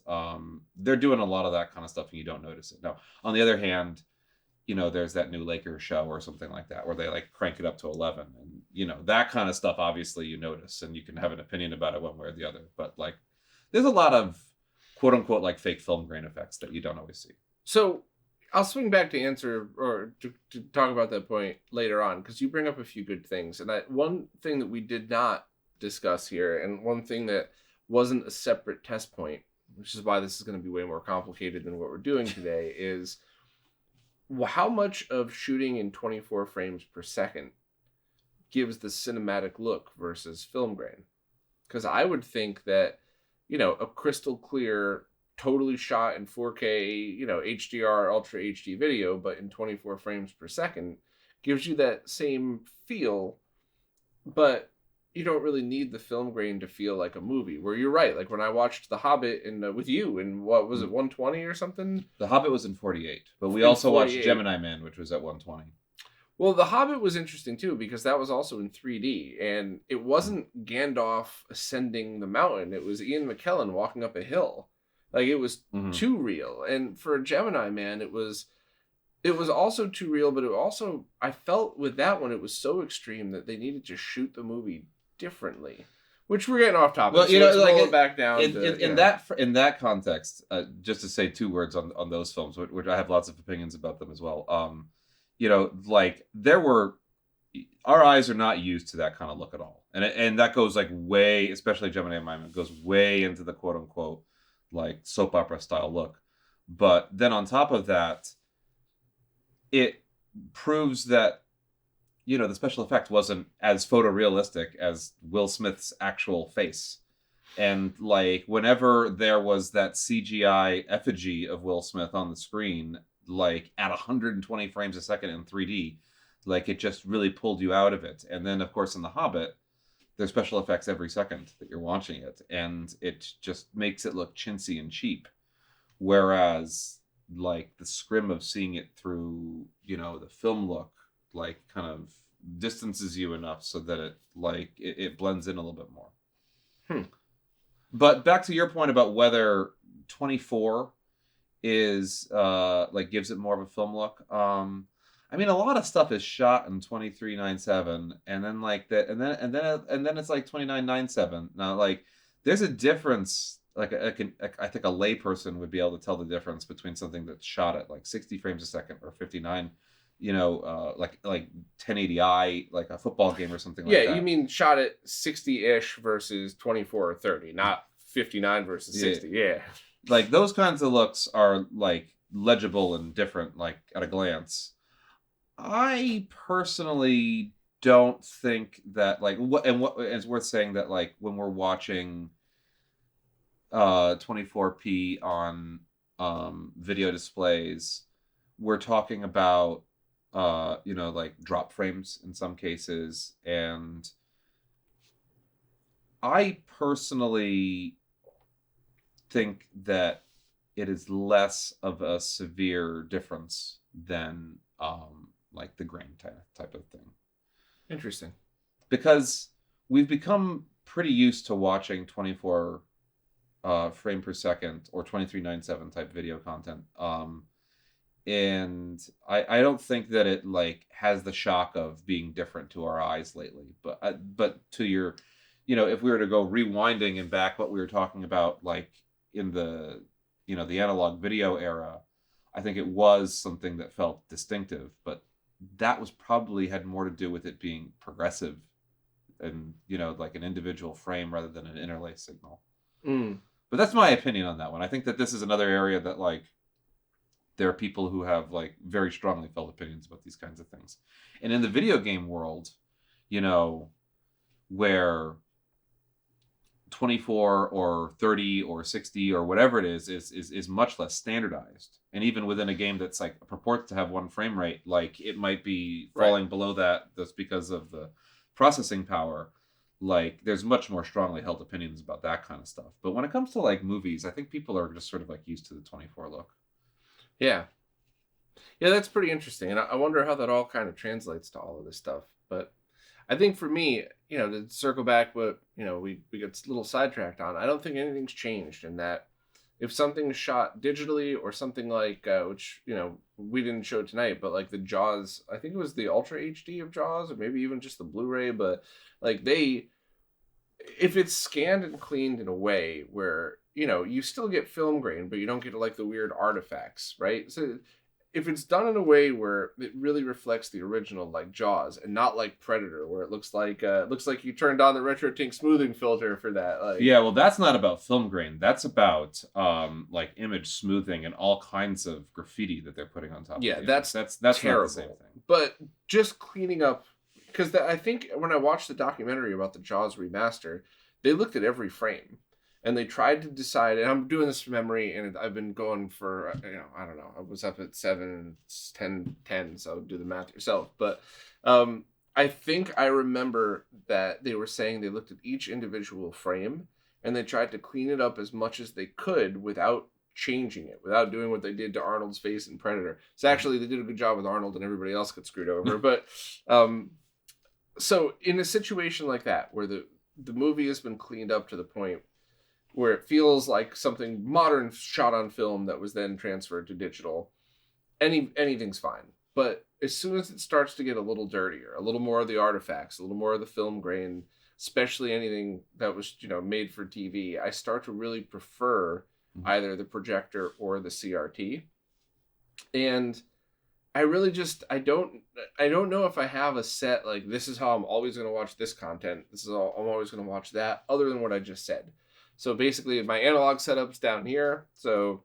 they're doing a lot of that kind of stuff, and you don't notice it. Now, on the other hand, there's that new Lakers show or something like that where they like crank it up to 11, and that kind of stuff obviously you notice and you can have an opinion about it one way or the other, but like there's a lot of quote unquote like fake film grain effects that you don't always see. So I'll swing back to answer or to talk about that point later on, because you bring up a few good things, and one thing that we did not discuss here, and one thing that wasn't a separate test point, which is why this is going to be way more complicated than what we're doing today, is how much of shooting in 24 frames per second gives the cinematic look versus film grain. Because I would think that, a crystal clear, totally shot in 4K, HDR, Ultra HD video, but in 24 frames per second gives you that same feel. But you don't really need the film grain to feel like a movie. Where you're right, like when I watched The Hobbit with you in what was it, 120 or something? The Hobbit was in 48, but we In also watched 48. Gemini Man, which was at 120. Well, The Hobbit was interesting too because that was also in 3D, and it wasn't Gandalf ascending the mountain. It was Ian McKellen walking up a hill. Like it was too real. And for Gemini Man, it was also too real, but it also I felt with that one it was so extreme that they needed to shoot the movie differently. Which we're getting off topic. Well, so you know, let's like roll it back down. In that context, just to say 2 words on those films, which I have lots of opinions about them as well. You know, like our eyes are not used to that kind of look at all, and that goes like way, especially Gemini Man, goes way into the quote unquote like soap opera style look. But then on top of that, it proves that, you know, the special effect wasn't as photorealistic as Will Smith's actual face. And like whenever there was that CGI effigy of Will Smith on the screen, like at 120 frames a second in 3D, like it just really pulled you out of it. And then of course in The Hobbit, there's special effects every second that you're watching it, and it just makes it look chintzy and cheap. Whereas like the scrim of seeing it through, you know, the film look, like kind of distances you enough so that it blends in a little bit more. But back to your point about whether 24 is like gives it more of a film look. I mean, a lot of stuff is shot in 23:9:7, and then like that, and then it's like 29:9:7. Now, like, there's a difference. Like, I think a layperson would be able to tell the difference between something that's shot at like 60 frames a second or 59. You know, like 1080i, like a football game or something like that. Yeah, you mean shot at 60-ish versus 24 or 30, not 59 versus 60. Yeah. Like those kinds of looks are like legible and different, like at a glance. I personally don't think that like what it's worth saying that like when we're watching 24p on video displays, we're talking about you know, like drop frames in some cases, and I personally think that it is less of a severe difference than like the grain type of thing. Interesting. Because we've become pretty used to watching 24 frame per second or 23:9:7 type video content. And I don't think that it like has the shock of being different to our eyes lately. But to your, you know, if we were to go rewinding and back what we were talking about, like in the, you know, the analog video era, I think it was something that felt distinctive, but that was probably had more to do with it being progressive and, you know, like an individual frame rather than an interlay signal. But that's my opinion on that one. I think that this is another area that like there are people who have like very strongly felt opinions about these kinds of things. And in the video game world, you know, where 24 or 30 or 60 or whatever it is much less standardized. And even within a game that's like purports to have one frame rate, like it might be falling below that just because of the processing power. Like there's much more strongly held opinions about that kind of stuff. But when it comes to like movies, I think people are just sort of like used to the 24 look. Yeah. Yeah, that's pretty interesting. And I wonder how that all kind of translates to all of this stuff. But I think for me, you know, to circle back what, you know, we get a little sidetracked on, I don't think anything's changed in that if something's shot digitally or something like, which, you know, we didn't show tonight, but like the Jaws, I think it was the Ultra HD of Jaws or maybe even just the Blu-ray, but like if it's scanned and cleaned in a way where, you know, you still get film grain, but you don't get like the weird artifacts, right? So if it's done in a way where it really reflects the original, like Jaws, and not like Predator, where it looks like you turned on the RetroTink smoothing filter for that. Like, yeah, well, that's not about film grain. That's about like image smoothing and all kinds of graffiti that they're putting on top. Yeah, of that's terrible. Not the same thing. But just cleaning up, because I think when I watched the documentary about the Jaws remaster, they looked at every frame. And they tried to decide, and I'm doing this from memory, and I've been going for, you know, I don't know. I was up at 7 and it's 10, so do the math yourself. But I think I remember that they were saying they looked at each individual frame and they tried to clean it up as much as they could without changing it, without doing what they did to Arnold's face in Predator. So actually, they did a good job with Arnold, and everybody else got screwed over. But so in a situation like that, where the movie has been cleaned up to the point where it feels like something modern shot on film that was then transferred to digital, anything's fine. But as soon as it starts to get a little dirtier, a little more of the artifacts, a little more of the film grain, especially anything that was, made for TV, I start to really prefer either the projector or the CRT. And I really just I don't know if I have a set, like, this is how I'm always going to watch this content. This is all I'm always going to watch that, other than what I just said. So basically my analog setup's down here. So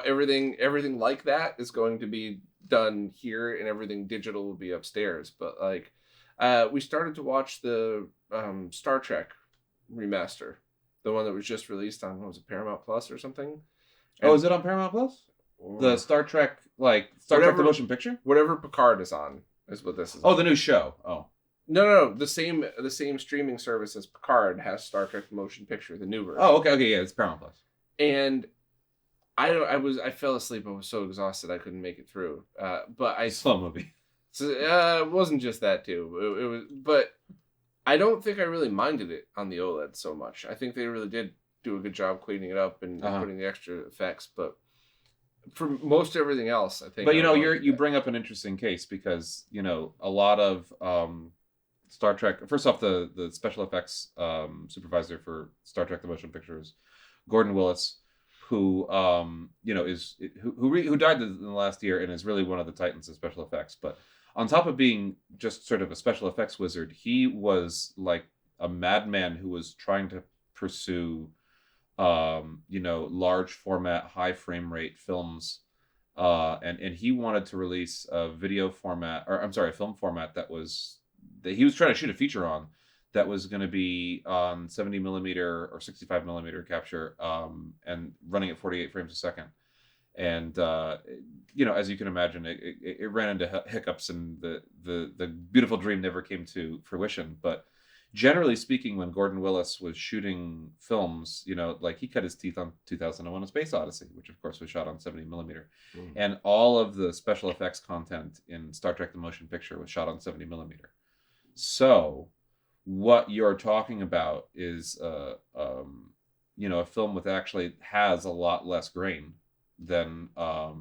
everything like that is going to be done here, and everything digital will be upstairs. But like, we started to watch the Star Trek remaster, the one that was just released on, what was it, Paramount Plus or something? Oh, is it on Paramount Plus? The Star Trek, like Star Trek the motion picture? Whatever Picard is on is what this is. Oh, on. the new show. Oh. No. The same streaming service as Picard has Star Trek the motion picture, the new version. Oh, okay, yeah, it's Paramount Plus. And I fell asleep. I was so exhausted I couldn't make it through. But I slow movie. So, it wasn't just that too. It was, but I don't think I really minded it on the OLED so much. I think they really did do a good job cleaning it up and putting the extra effects. But for most everything else, I think. But you bring up an interesting case, because a lot of Star Trek. First off, the special effects supervisor for Star Trek the motion pictures, Gordon Willis, who who died in the last year and is really one of the titans of special effects. But on top of being just sort of a special effects wizard, he was like a madman who was trying to pursue large format, high frame rate films, and he wanted to release a film format that he was trying to shoot a feature on, that was going to be on 70 millimeter or 65 millimeter capture, and running at 48 frames a second. And as you can imagine, it ran into hiccups, and the beautiful dream never came to fruition. But generally speaking, when Gordon Willis was shooting films, like he cut his teeth on 2001: A Space Odyssey, which of course was shot on 70 millimeter. And all of the special effects content in Star Trek the motion picture was shot on 70 millimeter. So what you're talking about is a film with actually has a lot less grain than a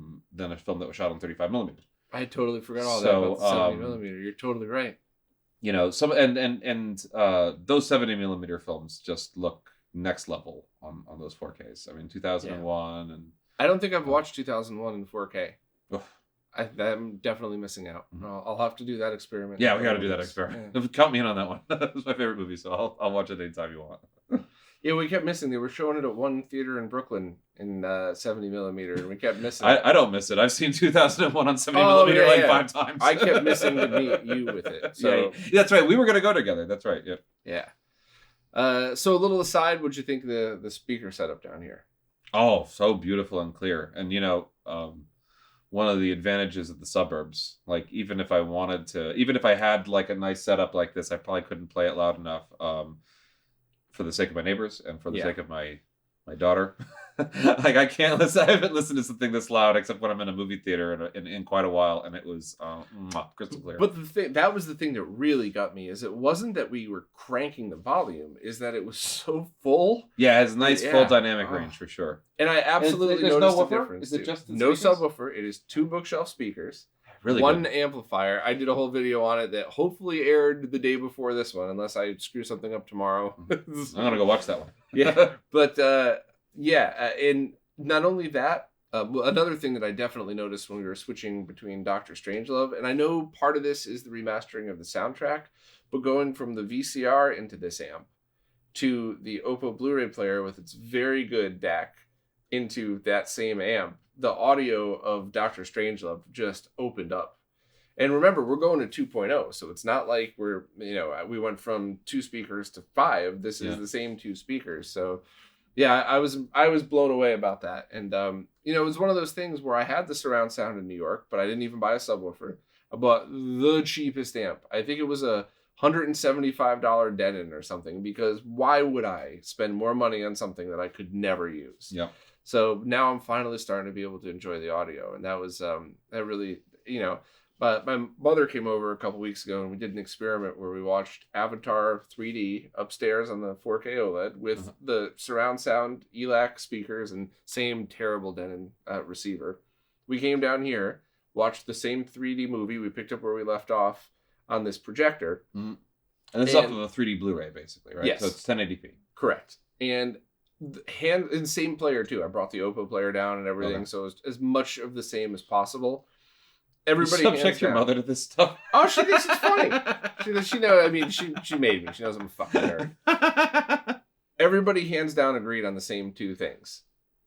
film that was shot on 35 millimeters. I totally forgot all that about the 70 millimeter. You're totally right. Some and those 70 millimeter films just look next level on those 4Ks. I mean, 2001 and I don't think I've watched 2001 in 4K. I'm definitely missing out. I'll have to do that experiment. Yeah, we got to do that experiment. Yeah. Count me in on that one. That's my favorite movie, so I'll watch it anytime you want. Yeah, we kept missing. They were showing it at one theater in Brooklyn in 70 millimeter, and we kept missing. I don't miss it. I've seen 2001 on 70 millimeter 5 times. I kept missing to meet you with it. So that's right. We were going to go together. That's right. Yeah. Yeah. So a little aside, what'd you think the speaker setup down here? Oh, so beautiful and clear. And one of the advantages of the suburbs, like even if I had like a nice setup like this, I probably couldn't play it loud enough, for the sake of my neighbors and for the sake of my daughter. Like I haven't listened to something this loud except when I'm in a movie theater in quite a while, and it was crystal clear. But that was the thing that really got me, is it wasn't that we were cranking the volume, is that it was so full. Yeah, it has nice full dynamic range for sure. And I absolutely noticed the difference. Is it just no subwoofer? It is 2 bookshelf speakers. Really one good. Amplifier. I did a whole video on it that hopefully aired the day before this one, unless I screw something up tomorrow. I'm gonna go watch that one. Yeah, but and not only that, another thing that I definitely noticed when we were switching between Dr. Strangelove, and I know part of this is the remastering of the soundtrack, but going from the VCR into this amp to the Oppo Blu-ray player with its very good DAC into that same amp, the audio of Dr. Strangelove just opened up. And remember, we're going to 2.0, so it's not like we went from 2 speakers to 5. This is the same 2 speakers. So yeah, I was blown away about that. And it was one of those things where I had the surround sound in New York, but I didn't even buy a subwoofer. I bought the cheapest amp. I think it was a $175 Denon or something, because why would I spend more money on something that I could never use? Yeah. So now I'm finally starting to be able to enjoy the audio. And that was, that really, but my mother came over a couple weeks ago and we did an experiment where we watched Avatar 3D upstairs on the 4K OLED with the surround sound ELAC speakers and same terrible Denon receiver. We came down here, watched the same 3D movie. We picked up where we left off on this projector. Mm-hmm. And this is off of a 3D Blu-ray, basically, right? Yes. So it's 1080p. Correct. And and same player too. I brought the Oppo player down and everything, okay. So it was as much of the same as possible. Everybody subject your mother to this stuff. Oh, she thinks it's funny. She knows. I mean, she made me. She knows I'm a fucking nerd. Everybody hands down agreed on the same two things.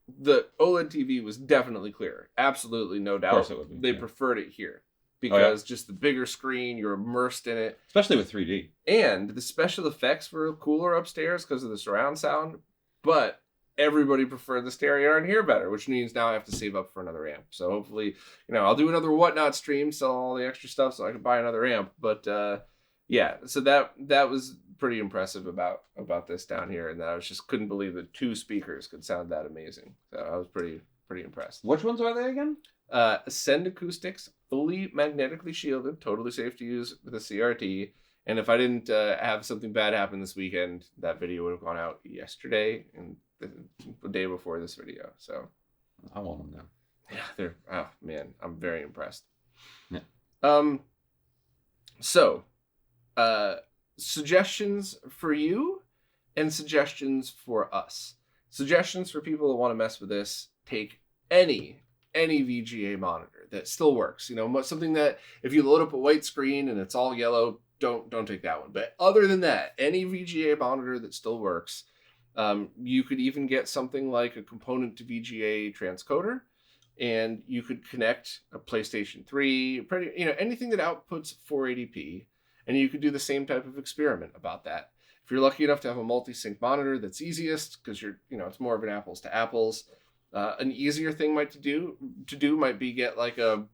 The OLED TV was definitely clearer. Absolutely, no doubt. Of course it would be. They preferred it here because just the bigger screen, you're immersed in it, especially with 3D. And the special effects were cooler upstairs because of the surround sound. But everybody preferred the stereo in here better, which means now I have to save up for another amp. So hopefully, I'll do another Whatnot stream, sell all the extra stuff so I can buy another amp. But yeah, so that was pretty impressive about this down here, and that I just couldn't believe that 2 speakers could sound that amazing. So I was pretty impressed. Which ones are they again? Ascend Acoustics, fully magnetically shielded, totally safe to use with a CRT. And if I didn't have something bad happen this weekend, that video would have gone out yesterday and the day before this video. So I want them now. Yeah, oh man, I'm very impressed. Yeah. So, suggestions for you and suggestions for us. Suggestions for people that want to mess with this: take any VGA monitor that still works. Something that if you load up a white screen and it's all yellow, don't take that one. But other than that, any VGA monitor that still works. You could even get something like a component to VGA transcoder, and you could connect a PlayStation 3, anything that outputs 480p, and you could do the same type of experiment about that. If you're lucky enough to have a multi-sync monitor, that's easiest because it's more of an apples to apples. An easier thing might be get like a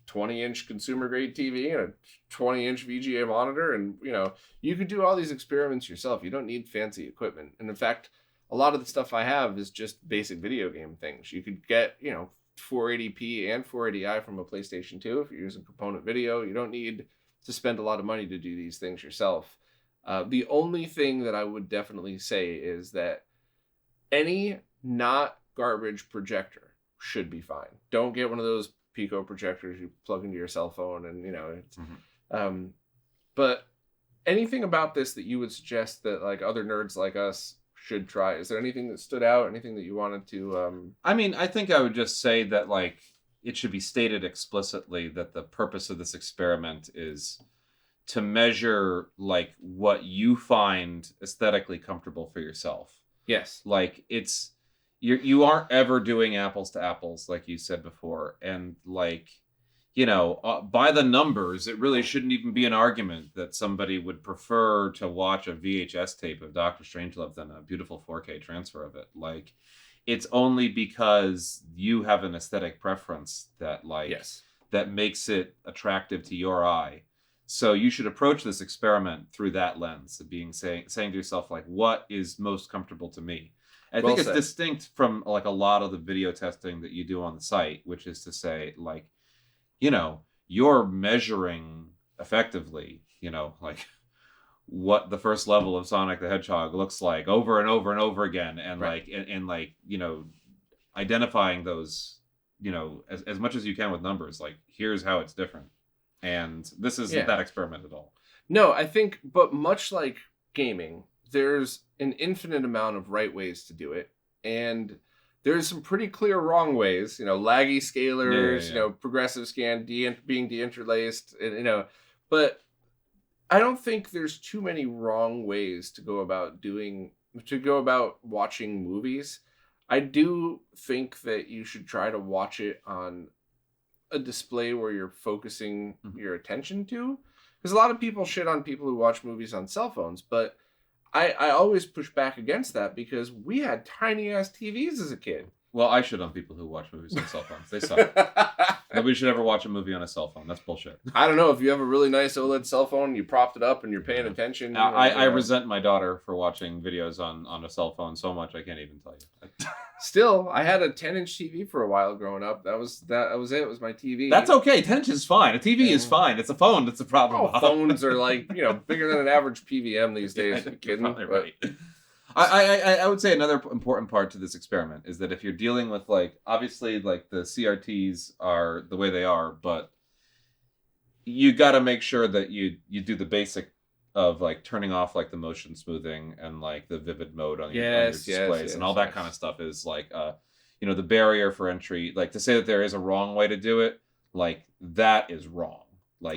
20-inch consumer grade TV and a 20-inch VGA monitor, and you could do all these experiments yourself. You don't need fancy equipment. And in fact, a lot of the stuff I have is just basic video game things. You could get 480p and 480i from a PlayStation 2 if you're using component video. You don't need to spend a lot of money to do these things yourself. The only thing that I would definitely say is that any not garbage projector should be fine. Don't get one of those Pico projectors you plug into your cell phone, and it's but anything about this that you would suggest that like other nerds like us should try? Is there anything that stood out, anything that you wanted to I mean, I think I would just say that like it should be stated explicitly that the purpose of this experiment is to measure like what you find aesthetically comfortable for yourself. Yes. Like you aren't ever doing apples to apples, like you said before. And like, by the numbers, it really shouldn't even be an argument that somebody would prefer to watch a VHS tape of Dr. Strangelove than a beautiful 4K transfer of it. Like, it's only because you have an aesthetic preference that that makes it attractive to your eye. So you should approach this experiment through that lens of saying to yourself, like, what is most comfortable to me? I think it's distinct from like a lot of the video testing that you do on the site, which is to say, like, you're measuring effectively, like what the first level of Sonic the Hedgehog looks like over and over and over again, and right. Identifying those, as much as you can with numbers. Like, here's how it's different, and this isn't that experiment at all. No, I think, but much like gaming, there's an infinite amount of right ways to do it, and there's some pretty clear wrong ways. Laggy scalers, progressive scan, being deinterlaced, and but I don't think there's too many wrong ways to go about watching movies. I do think that you should try to watch it on a display where you're focusing your attention to, because a lot of people shit on people who watch movies on cell phones, but I always push back against that because we had tiny ass TVs as a kid. Well, I shit on people who watch movies on cell phones. They suck. Nobody should ever watch a movie on a cell phone. That's bullshit. I don't know. If you have a really nice OLED cell phone, you propped it up and you're paying attention. I resent my daughter for watching videos on a cell phone so much I can't even tell you. Still, I had a 10-inch TV for a while growing up. That was it. It was my TV. That's okay. 10 inches is fine. A TV is fine. It's a phone that's a problem. Oh, phones are like, bigger than an average PVM these days. Yeah, you kidding? probably right. I would say another important part to this experiment is that if you're dealing with obviously the CRTs are the way they are, but you got to make sure that you do the basic of turning off the motion smoothing and the vivid mode on your displays and all that kind of stuff is the barrier for entry. To say that there is a wrong way to do it, that is wrong.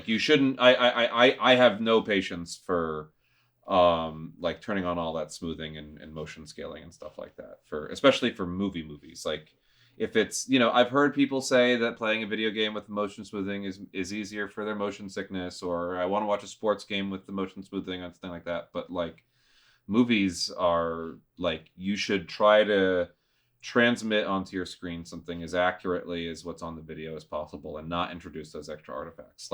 You shouldn't. I have no patience for turning on all that smoothing and motion scaling and stuff like that especially for movies. If it's I've heard people say that playing a video game with motion smoothing is easier for their motion sickness, or I want to watch a sports game with the motion smoothing and something like that. But movies are you should try to transmit onto your screen something as accurately as what's on the video as possible and not introduce those extra artifacts.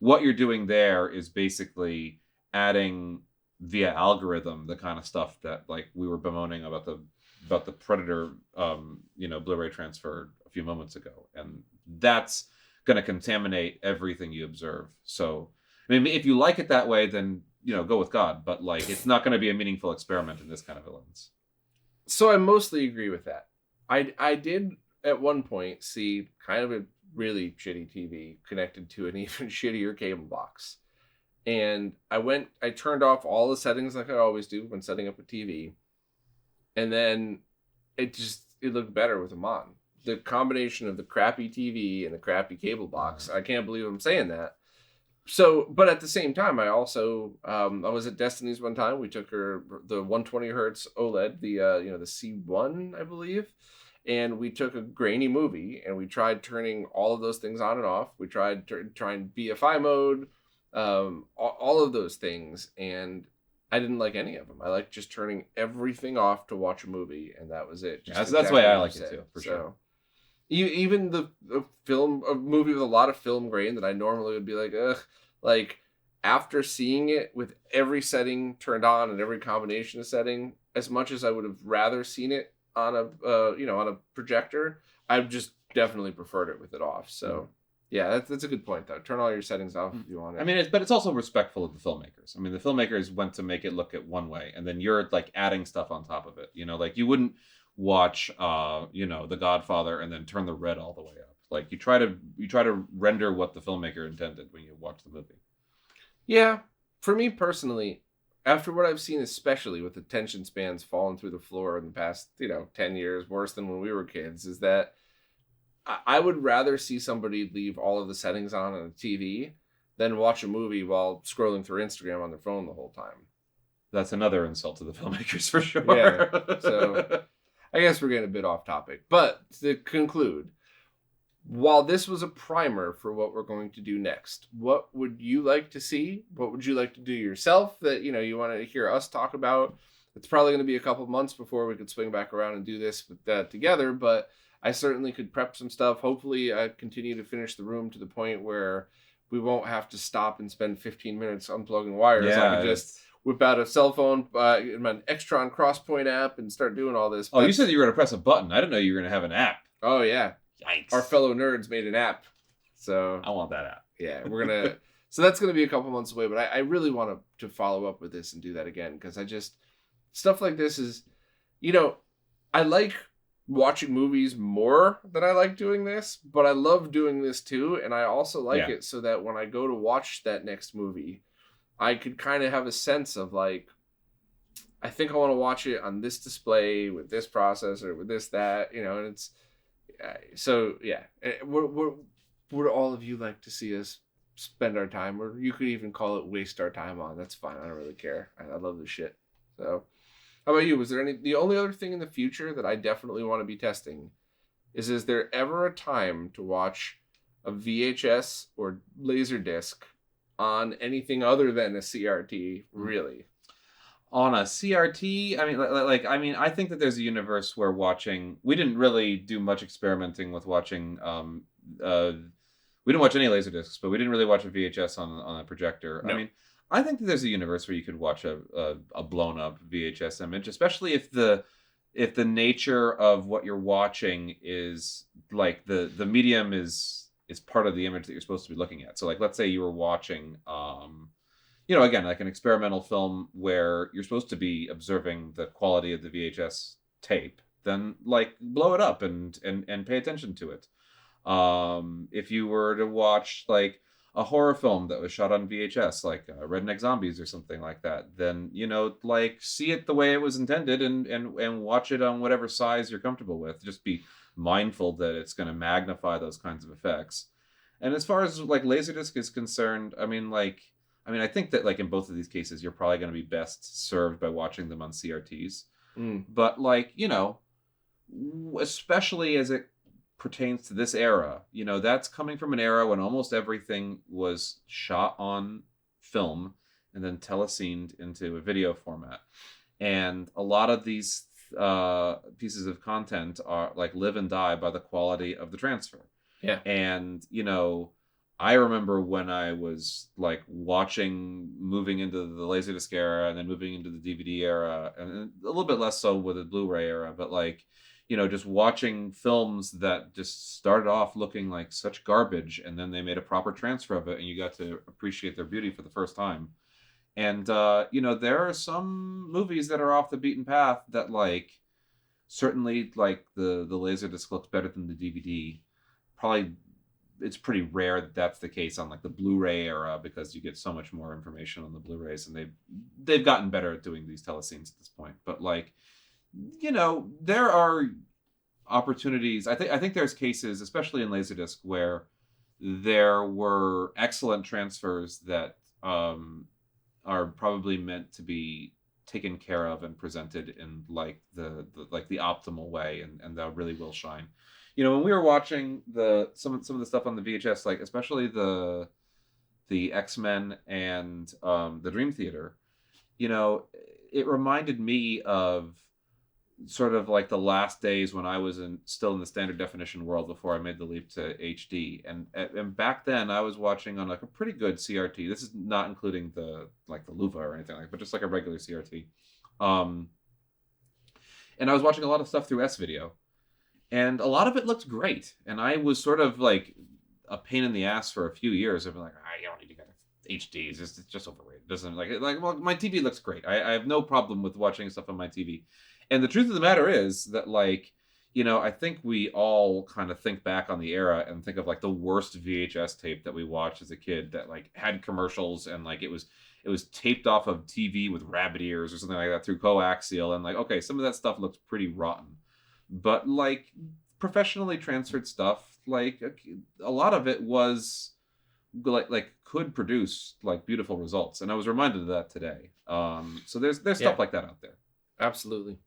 What you're doing there is basically adding via algorithm the kind of stuff that we were bemoaning about the Predator Blu-ray transfer a few moments ago, and that's going to contaminate everything you observe. So if you like it that way, then go with God, but it's not going to be a meaningful experiment in this kind of a lens. So I mostly agree with that. I did at one point see kind of a really shitty TV connected to an even shittier cable box. And I turned off all the settings like I always do when setting up a TV. And then it looked better with them on. The combination of the crappy TV and the crappy cable box, I can't believe I'm saying that. So, but at the same time, I also, I was at Destiny's one time. We took her the 120 hertz OLED, the C1, I believe. And we took a grainy movie and we tried turning all of those things on and off. We tried trying BFI mode, all of those things, and I didn't like any of them. I liked just turning everything off to watch a movie, and that was it. That's the way I like it too, for sure. Even a movie with a lot of film grain that I normally would be like, ugh, after seeing it with every setting turned on and every combination of setting, as much as I would have rather seen it on a projector, I've just definitely preferred it with it off. So. Yeah, that's a good point, though. Turn all your settings off if you want it. But it's also respectful of the filmmakers. The filmmakers went to make it look at one way, and then you're adding stuff on top of it. You wouldn't watch, The Godfather and then turn the red all the way up. You try to render what the filmmaker intended when you watch the movie. Yeah, for me personally, after what I've seen, especially with attention spans falling through the floor in the past, 10 years, worse than when we were kids, is that I would rather see somebody leave all of the settings on a TV than watch a movie while scrolling through Instagram on their phone the whole time. That's another insult to the filmmakers for sure. Yeah. So I guess we're getting a bit off topic. But to conclude, while this was a primer for what we're going to do next, what would you like to see? What would you like to do yourself that, you want to hear us talk about? It's probably going to be a couple months before we could swing back around and do this together, but I certainly could prep some stuff. Hopefully I continue to finish the room to the point where we won't have to stop and spend 15 minutes unplugging wires. Yeah, I can just whip out a cell phone, my Extron Crosspoint app and start doing all this. Oh, you said you were going to press a button. I didn't know you were going to have an app. Oh, yeah. Yikes. Our fellow nerds made an app. So I want that app. Yeah, we're going to... So that's going to be a couple months away, but I really want to follow up with this and do that again, because stuff like this is, I like watching movies more than I like doing this, but I love doing this too, and I also like it so that when I go to watch that next movie, I could kind of have a sense of I think I want to watch it on this display with this processor with this that, and it's so yeah. Would all of you like to see us spend our time, or you could even call it waste our time on? That's fine. I don't really care. I love this shit. So. How about you? Was there the only other thing in the future that I definitely want to be testing is there ever a time to watch a VHS or Laserdisc on anything other than a CRT, really? On a CRT, I think that there's a universe where we didn't really do much experimenting with watching We didn't watch any Laserdiscs, but we didn't really watch a VHS on a projector. No. I mean, I think that there's a universe where you could watch a blown up VHS image, especially if the nature of what you're watching is like the medium is part of the image that you're supposed to be looking at. So like, let's say you were watching again, like an experimental film where you're supposed to be observing the quality of the VHS tape, then like blow it up and pay attention to it. If you were to watch like a horror film that was shot on VHS, like Redneck Zombies or something like that, then like see it the way it was intended and watch it on whatever size you're comfortable with. Just be mindful that it's going to magnify those kinds of effects. And as far as like Laserdisc is concerned, I think that like in both of these cases, you're probably going to be best served by watching them on CRTs. But like, especially as it pertains to this era, that's coming from an era when almost everything was shot on film and then telecened into a video format. And a lot of these pieces of content are like live and die by the quality of the transfer. Yeah. And, I remember when I was like moving into the Laserdisc era and then moving into the DVD era, and a little bit less so with the Blu-ray era, but like, just watching films that just started off looking like such garbage, and then they made a proper transfer of it, and you got to appreciate their beauty for the first time. And, there are some movies that are off the beaten path that like, certainly like the Laserdisc looks better than the DVD. Probably it's pretty rare that that's the case on like the Blu-ray era, because you get so much more information on the Blu-rays, and they've gotten better at doing these telescenes at this point. But like, there are opportunities. I think there's cases, especially in Laserdisc, where there were excellent transfers that are probably meant to be taken care of and presented in like the optimal way, and that really will shine. When we were watching some of the stuff on the VHS, like especially the X-Men and the Dream Theater, it reminded me of sort of like the last days when I was still in the standard definition world before I made the leap to HD. And back then I was watching on like a pretty good CRT. This is not including the Luva or anything like, but just like a regular CRT. And I was watching a lot of stuff through S-Video. And a lot of it looked great. And I was sort of like a pain in the ass for a few years. I've been like, you don't need to get HDs. It's just overrated. It doesn't well, my TV looks great. I have no problem with watching stuff on my TV. And the truth of the matter is that like, I think we all kind of think back on the era and think of like the worst VHS tape that we watched as a kid that like had commercials, and like it was taped off of TV with rabbit ears or something like that through coaxial. And like, okay, some of that stuff looks pretty rotten. But like professionally transferred stuff, like a lot of it was like could produce like beautiful results, and I was reminded of that today. So there's stuff like that out there. Absolutely.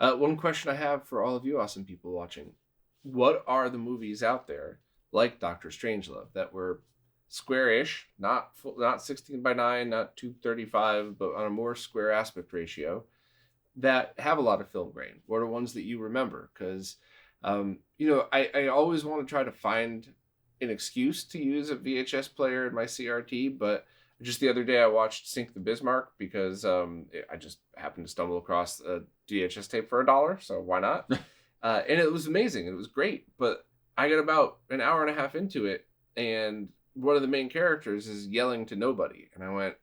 One question I have for all of you awesome people watching: what are the movies out there like Doctor Strangelove that were square-ish, not 16:9, not 235, but on a more square aspect ratio, that have a lot of film grain? What are ones that you remember? Because, I always want to try to find an excuse to use a VHS player in my CRT, but just the other day I watched Sink the Bismarck because I just happened to stumble across a VHS tape for $1, so why not? And it was amazing. It was great, but I got about an hour and a half into it, and one of the main characters is yelling to nobody, and I went,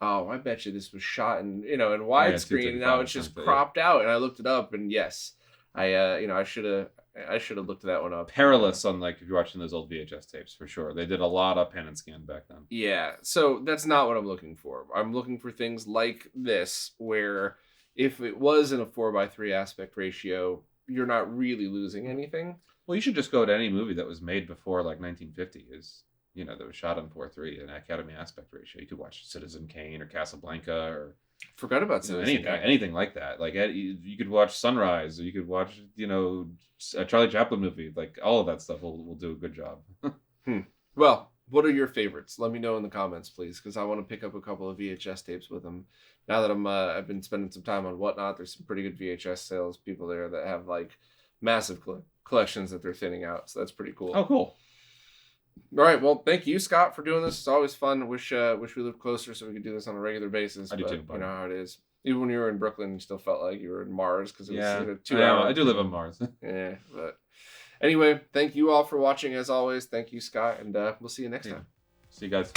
oh, I bet you this was shot in widescreen, and now it's just cropped out. And I looked it up, and yes, I should have looked that one up. Perilous on like if you're watching those old VHS tapes for sure. They did a lot of pan and scan back then. Yeah, so that's not what I'm looking for. I'm looking for things like this, where if it was in a 4:3 aspect ratio, you're not really losing anything. Well, you should just go to any movie that was made before like 1950 that was shot on 4:3 an Academy aspect ratio. You could watch Citizen Kane or Casablanca or forgot about anything like that. Like you could watch Sunrise, or you could watch a Charlie Chaplin movie. Like all of that stuff will do a good job. Well, what are your favorites? Let me know in the comments, please, because I want to pick up a couple of VHS tapes with them. Now that I've been spending some time on Whatnot, there's some pretty good VHS sales people there that have like massive collections that they're thinning out. So that's pretty cool. Oh, cool. All right. Well, thank you, Scott, for doing this. It's always fun. Wish we lived closer so we could do this on a regular basis. I do but too, you buddy. know how it is. Even when you were in Brooklyn, you still felt like you were in Mars because it was Yeah, 2 hours. I do live on Mars. Yeah, but anyway, thank you all for watching as always. Thank you, Scott, and we'll see you next time. See you guys.